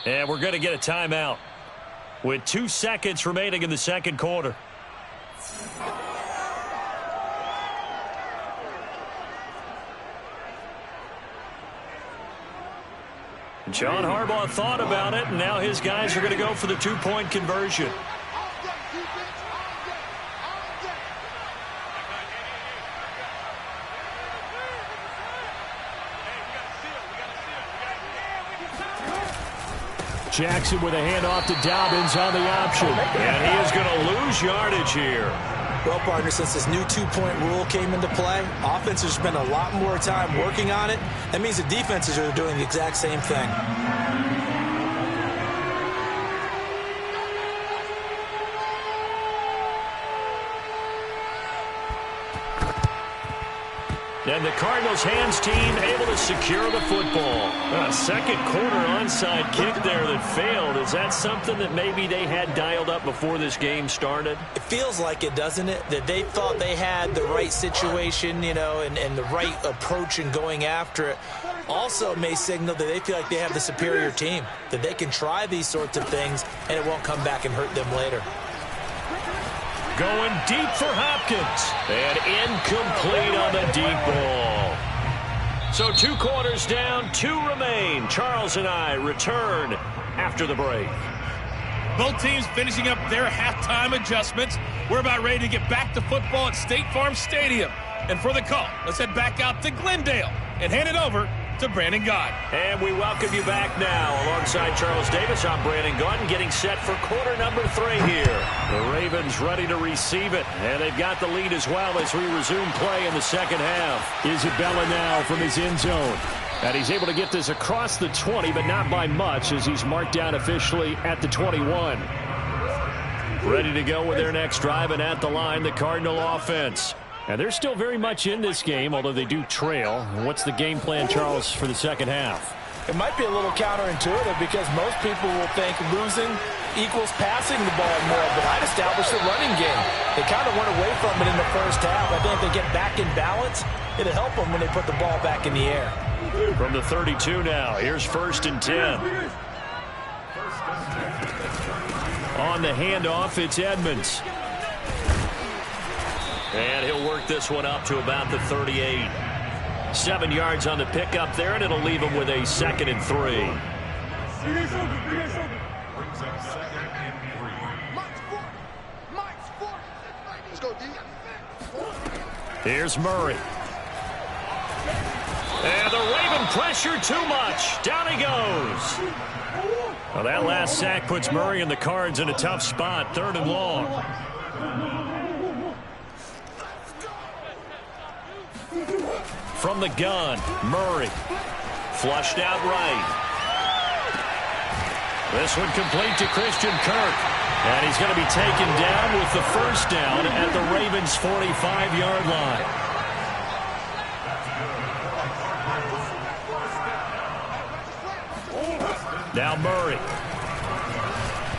And we're going to get a timeout with 2 seconds remaining in the second quarter. John Harbaugh thought about it, and now his guys are going to go for the 2-point conversion. Jackson with a handoff to Dobbins on the option. And he is going to lose yardage here. Well, partner, since this new two-point rule came into play, offenses spend a lot more time working on it. That means the defenses are doing the exact same thing. And the Cardinals' hands team able to secure the football. A second quarter onside kick there that failed. Is that something that maybe they had dialed up before this game started? It feels like it, doesn't it? That they thought they had the right situation, you know, and the right approach in going after it. Also may signal that they feel like they have the superior team, that they can try these sorts of things and it won't come back and hurt them later. Going deep for Hopkins. And incomplete on the deep ball. So 2 quarters down, 2 remain. Charles and I return after the break. Both teams finishing up their halftime adjustments. We're about ready to get back to football at State Farm Stadium. And for the call, let's head back out to Glendale and hand it over to Brandon Gaudin. And we welcome you back now. Alongside Charles Davis, I'm Brandon Gaudin, getting set for quarter number 3 here. The Ravens ready to receive it, and they've got the lead as well as we resume play in the second half. Isabella now from his end zone. And he's able to get this across the 20, but not by much, as he's marked down officially at the 21. Ready to go with their next drive, and at the line, the Cardinal offense. And they're still very much in this game, although they do trail. What's the game plan, Charles, for the second half? It might be a little counterintuitive because most people will think losing equals passing the ball more, but I'd establish the running game. They kind of went away from it in the first half. I think if they get back in balance, it'll help them when they put the ball back in the air. From the 32 now, here's 1st and 10. On the handoff, it's Edmonds. And he'll work this one up to about the 38. 7 yards on the pickup there, and it'll leave him with a 2nd and 3. Here's Murray. And the Raven pressure too much. Down he goes. Well, that last sack puts Murray and the Cards in a tough spot. 3rd and long. From the gun, Murray. Flushed out right. This one complete to Christian Kirk. And he's going to be taken down with the 1st down at the Ravens' 45-yard line. Now Murray.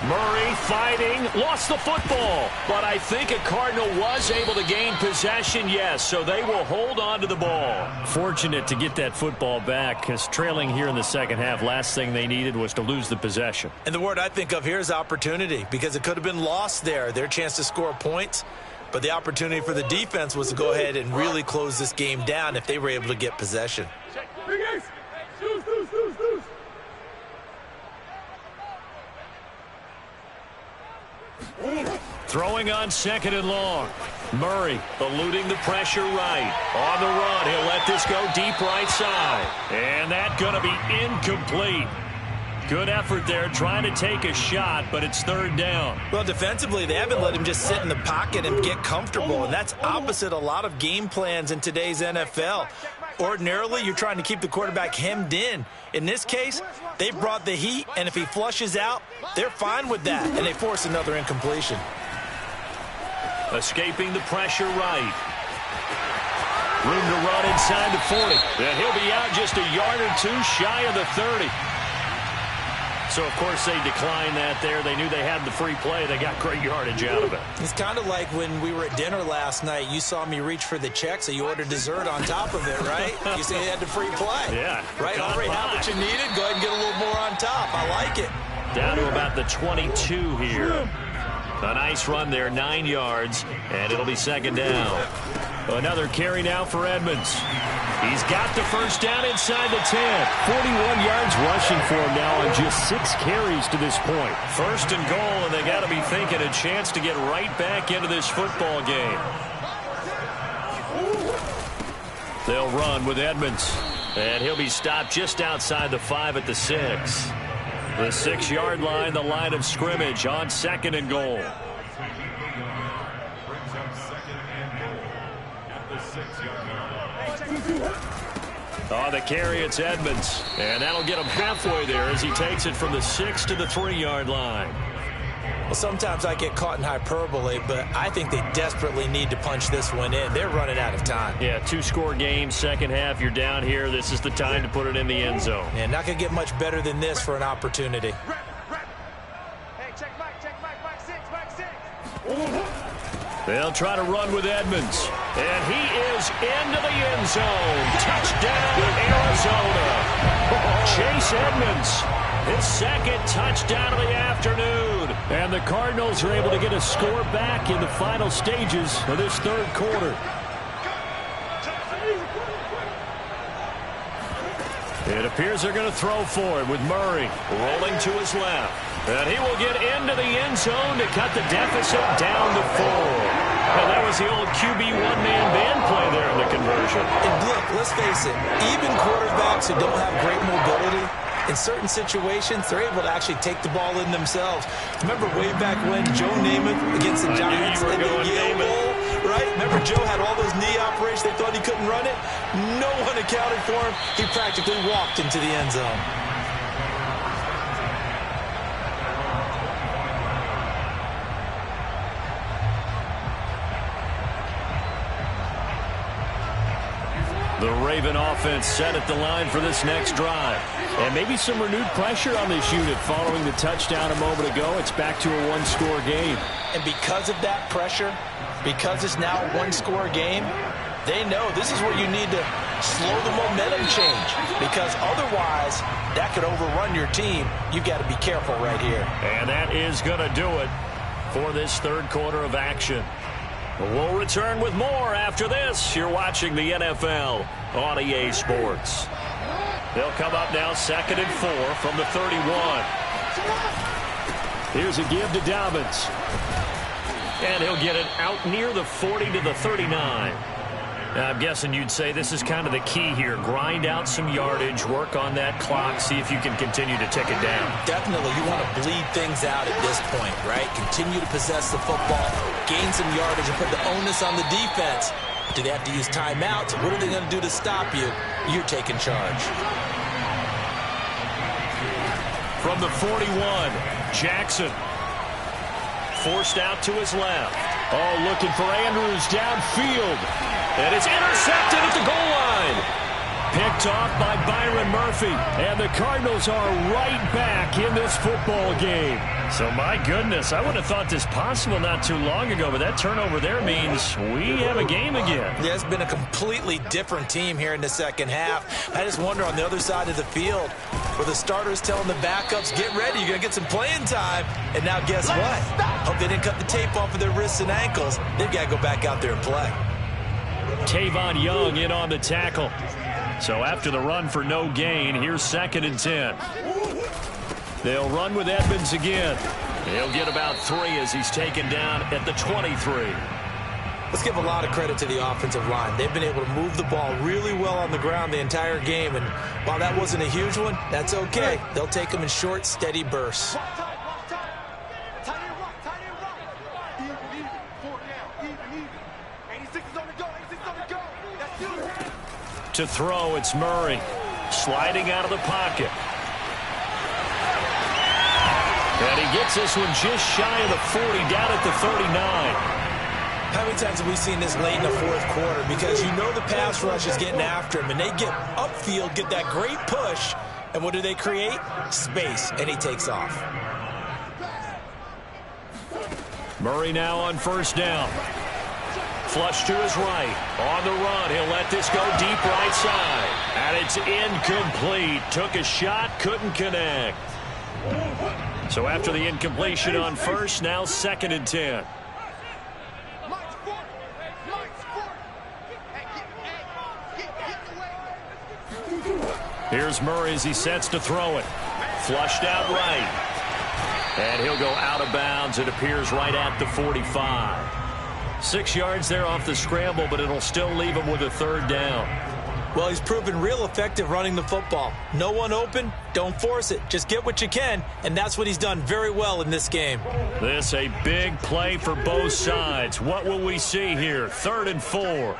Murray fighting, lost the football. But I think a Cardinal was able to gain possession, yes, so they will hold on to the ball. Fortunate to get that football back, because trailing here in the second half, last thing they needed was to lose the possession. And the word I think of here is opportunity, because it could have been lost there, their chance to score points. But the opportunity for the defense was to go ahead and really close this game down if they were able to get possession. Throwing on 2nd and long. Murray eluding the pressure right. On the run, he'll let this go deep right side. And that's going to be incomplete. Good effort there trying to take a shot, but it's 3rd down. Well, defensively, they haven't let him just sit in the pocket and get comfortable, and that's opposite a lot of game plans in today's NFL. Ordinarily, you're trying to keep the quarterback hemmed in. In this case, they brought the heat, and if he flushes out, they're fine with that, and they force another incompletion. Escaping the pressure right. Room to run inside the 40. And he'll be out just a yard or 2 shy of the 30. So, of course, they declined that there. They knew they had the free play. They got great yardage out of it. It's kind of like when we were at dinner last night. You saw me reach for the check, so you ordered dessert on top of it, right? You see, they had the free play. Yeah. Right? Already had what you needed. Go ahead and get a little more on top. I like it. Down to about the 22 here. A nice run there, 9 yards, and it'll be 2nd down. Another carry now for Edmonds. He's got the 1st down inside the 10. 41 yards rushing for him now on just 6 carries to this point. 1st and goal, and they got to be thinking a chance to get right back into this football game. They'll run with Edmonds, and he'll be stopped just outside the 5 at the 6. The 6-yard line, the line of scrimmage on 2nd and goal. On the carry, it's Edmonds. And that'll get him halfway there as he takes it from the 6 to the 3-yard line. Well, sometimes I get caught in hyperbole, but I think they desperately need to punch this one in. They're running out of time. Yeah, 2-score game, second half. You're down here. This is the time to put it in the end zone. Yeah, not going to get much better than this for an opportunity. Hey, check Mike 6. They'll try to run with Edmonds. And he is into the end zone. Touchdown, Arizona. Chase Edmonds, his second touchdown of the afternoon. And the Cardinals are able to get a score back in the final stages of this third quarter. It appears they're going to throw for it with Murray rolling to his left. And he will get into the end zone to cut the deficit down to 4. And that was the old QB one-man band play there in the conversion. And look, let's face it, even quarterbacks who don't have great mobility, in certain situations, they're able to actually take the ball in themselves. Remember way back when Joe Namath against the Giants in the Yale Bowl, right? Remember Joe had all those knee operations. They thought he couldn't run it. No one accounted for him. He practically walked into the end zone. The Raven offense set at the line for this next drive. And maybe some renewed pressure on this unit following the touchdown a moment ago. It's back to a one-score game. And because of that pressure, because it's now a one-score game, they know this is where you need to slow the momentum change. Because otherwise, that could overrun your team. You've got to be careful right here. And that is going to do it for this third quarter of action. We'll return with more after this. You're watching the NFL on EA Sports. They'll come up now 2nd and 4 from the 31. Here's a give to Dobbins. And he'll get it out near the 40 to the 39. Now, I'm guessing you'd say this is kind of the key here. Grind out some yardage, work on that clock, see if you can continue to tick it down. Definitely, you want to bleed things out at this point, right? Continue to possess the football, gain some yardage, and put the onus on the defense. Do they have to use timeouts? What are they going to do to stop you? You're taking charge. From the 41, Jackson. Forced out to his left. Oh, looking for Andrews downfield. And it's intercepted at the goal line. Picked off by Byron Murphy. And the Cardinals are right back in this football game. So, my goodness, I would have thought this possible not too long ago, but that turnover there means we have a game again. Yeah, it's been a completely different team here in the second half. I just wonder on the other side of the field where the starters telling the backups, get ready, you're going to get some playing time. And now guess what? Hope they didn't cut the tape off of their wrists and ankles. They've got to go back out there and play. Tavon Young in on the tackle. So after the run for no gain, here's 2nd and 10. They'll run with Edmonds again. He'll get about 3 as he's taken down at the 23. Let's give a lot of credit to the offensive line. They've been able to move the ball really well on the ground the entire game. And while that wasn't a huge one, that's okay. They'll take them in short, steady bursts. To throw, it's Murray. Sliding out of the pocket. And he gets this one just shy of the 40, down at the 39. How many times have we seen this late in the fourth quarter? Because you know the pass rush is getting after him, and they get upfield, get that great push, and what do they create? Space, and he takes off. Murray now on first down. Flush to his right. On the run, he'll let this go deep right side. And it's incomplete. Took a shot, couldn't connect. So after the incompletion on first, now 2nd and 10. Here's Murray as he sets to throw it. Flushed out right. And he'll go out of bounds. It appears right at the 45. 6 yards there off the scramble, but it'll still leave him with a 3rd down. Well, he's proven real effective running the football. No one open, don't force it. Just get what you can, and that's what he's done very well in this game. This a big play for both sides. What will we see here? 3rd and 4. 4 down,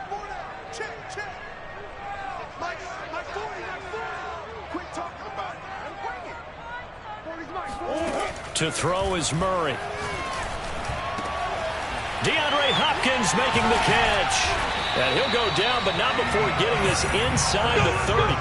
4 down. Check. Mike 40. Quit talking about it. Bring it. To throw is Murray. DeAndre Hopkins making the catch. And he'll go down, but not before getting this inside the 30.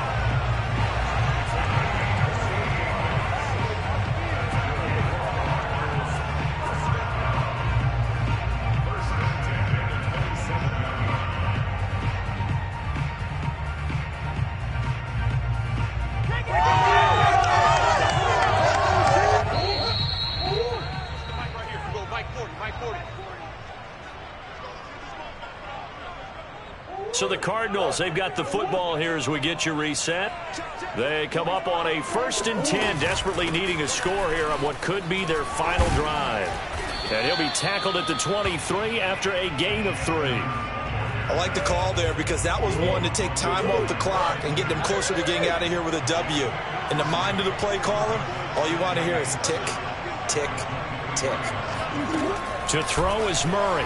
So the Cardinals, they've got the football here as we get you reset. They come up on a 1st and 10, desperately needing a score here on what could be their final drive. And he'll be tackled at the 23 after a gain of 3. I like the call there because that was one to take time off the clock and get them closer to getting out of here with a W. In the mind of the play caller, all you want to hear is tick, tick, tick. To throw is Murray.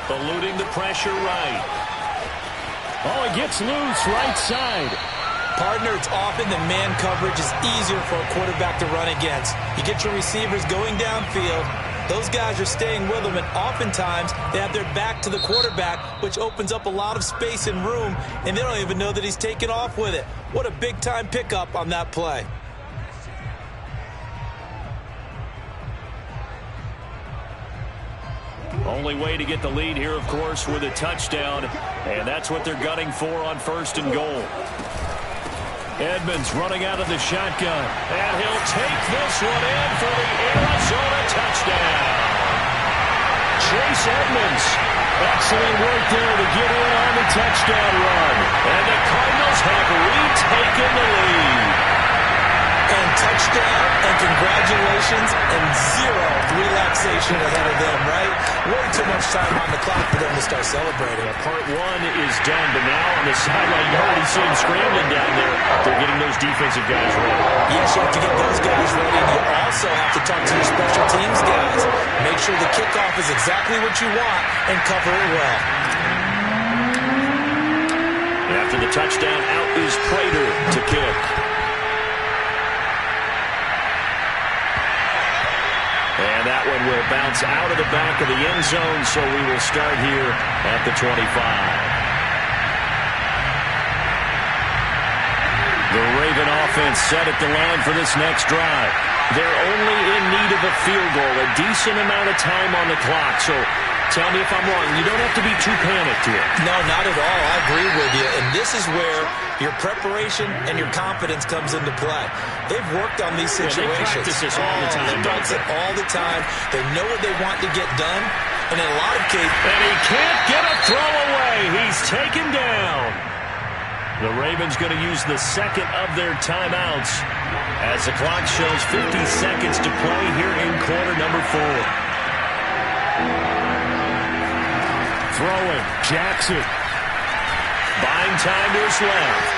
Eluding the pressure right. Oh, he gets loose right side. Partner, it's often that man coverage is easier for a quarterback to run against. You get your receivers going downfield. Those guys are staying with them, and oftentimes they have their back to the quarterback, which opens up a lot of space and room, and they don't even know that he's taken off with it. What a big-time pickup on that play. Only way to get the lead here, of course, with a touchdown, and that's what they're gunning for on 1st and goal. Edmonds running out of the shotgun, and he'll take this one in for the Arizona touchdown. Chase Edmonds, excellent work there to get in on the touchdown run, and the Cardinals have retaken the lead. And touchdown, and congratulations, and zero relaxation ahead of them, right? Way too much time on the clock for them to start celebrating. Yeah, part 1 is done, but now on the sideline, you already see them scrambling down there. They're getting those defensive guys ready. Yes, you have to get those guys ready, and you also have to talk to your special teams guys. Make sure the kickoff is exactly what you want and cover it well. After the touchdown, out is Prater to kick. And that one will bounce out of the back of the end zone, so we will start here at the 25. The Raven offense set at the line for this next drive. They're only in need of a field goal, a decent amount of time on the clock. So tell me if I'm wrong. You don't have to be too panicked here. No, not at all. I agree with you. And this is where your preparation and your confidence comes into play. They've worked on these situations. Yeah, they practice this all the time. They practice it all the time. They know what they want to get done. And in a lot of cases... And he can't get a throw away. He's taken down. The Ravens going to use the second of their timeouts as the clock shows 50 seconds to play here in quarter number 4. Throwing, Jackson. Buying time to his left.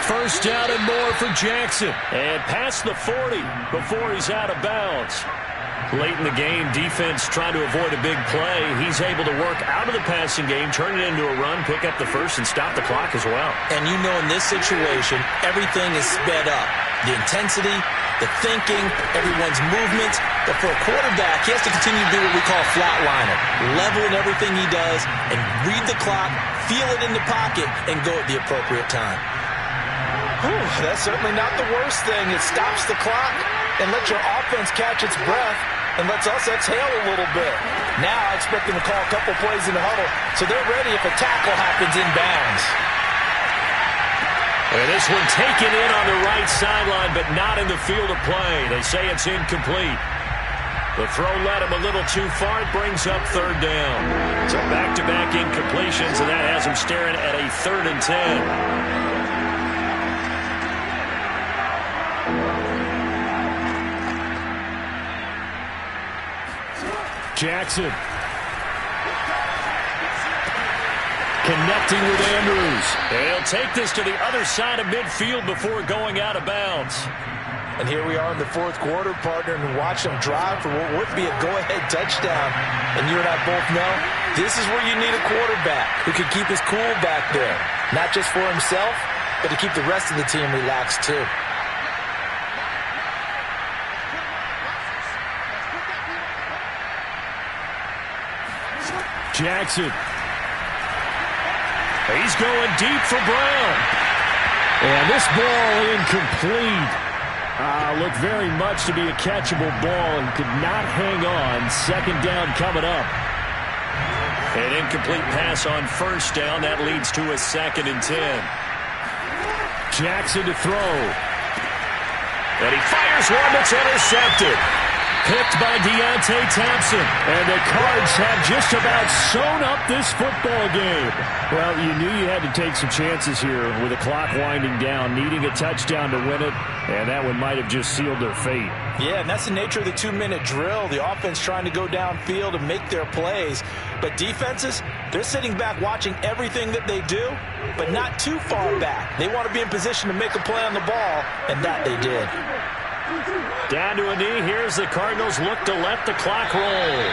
First down and more for Jackson. And past the 40 before he's out of bounds. Late in the game, defense trying to avoid a big play. He's able to work out of the passing game, turn it into a run, pick up the first, and stop the clock as well. And you know in this situation, everything is sped up. The intensity, the thinking, everyone's movements. But for a quarterback, he has to continue to do what we call flatliner. Level in everything he does and read the clock, feel it in the pocket, and go at the appropriate time. Whew, that's certainly not the worst thing. It stops the clock and lets your offense catch its breath and lets us exhale a little bit. Now I expect them to call a couple plays in the huddle so they're ready if a tackle happens inbounds. And this one taken in on the right sideline, but not in the field of play. They say it's incomplete. The throw led him a little too far. It brings up third down. So back-to-back incompletions, and that has him staring at a 3rd and 10. Jackson can connecting with Andrews. He'll take this to the other side of midfield before going out of bounds. And here we are in the fourth quarter, partner, and watch them drive for what would be a go-ahead touchdown. And you and I both know this is where you need a quarterback who can keep his cool back there. Not just for himself, but to keep the rest of the team relaxed too. Jackson. He's going deep for Brown. And this ball incomplete. Looked very much to be a catchable ball and could not hang on. Second down coming up. An incomplete pass on first down. That leads to a 2nd and 10. Jackson to throw. And he fires one that's intercepted. Picked by Deontay Thompson. And the Cards have just about sewn up this football game. Well, you knew you had to take some chances here with the clock winding down, needing a touchdown to win it, and that one might have just sealed their fate. Yeah, and that's the nature of the 2-minute drill. The offense trying to go downfield and make their plays. But defenses, they're sitting back watching everything that they do, but not too far back. They want to be in position to make a play on the ball, and that they did. Down to a knee. Here's the Cardinals look to let the clock roll.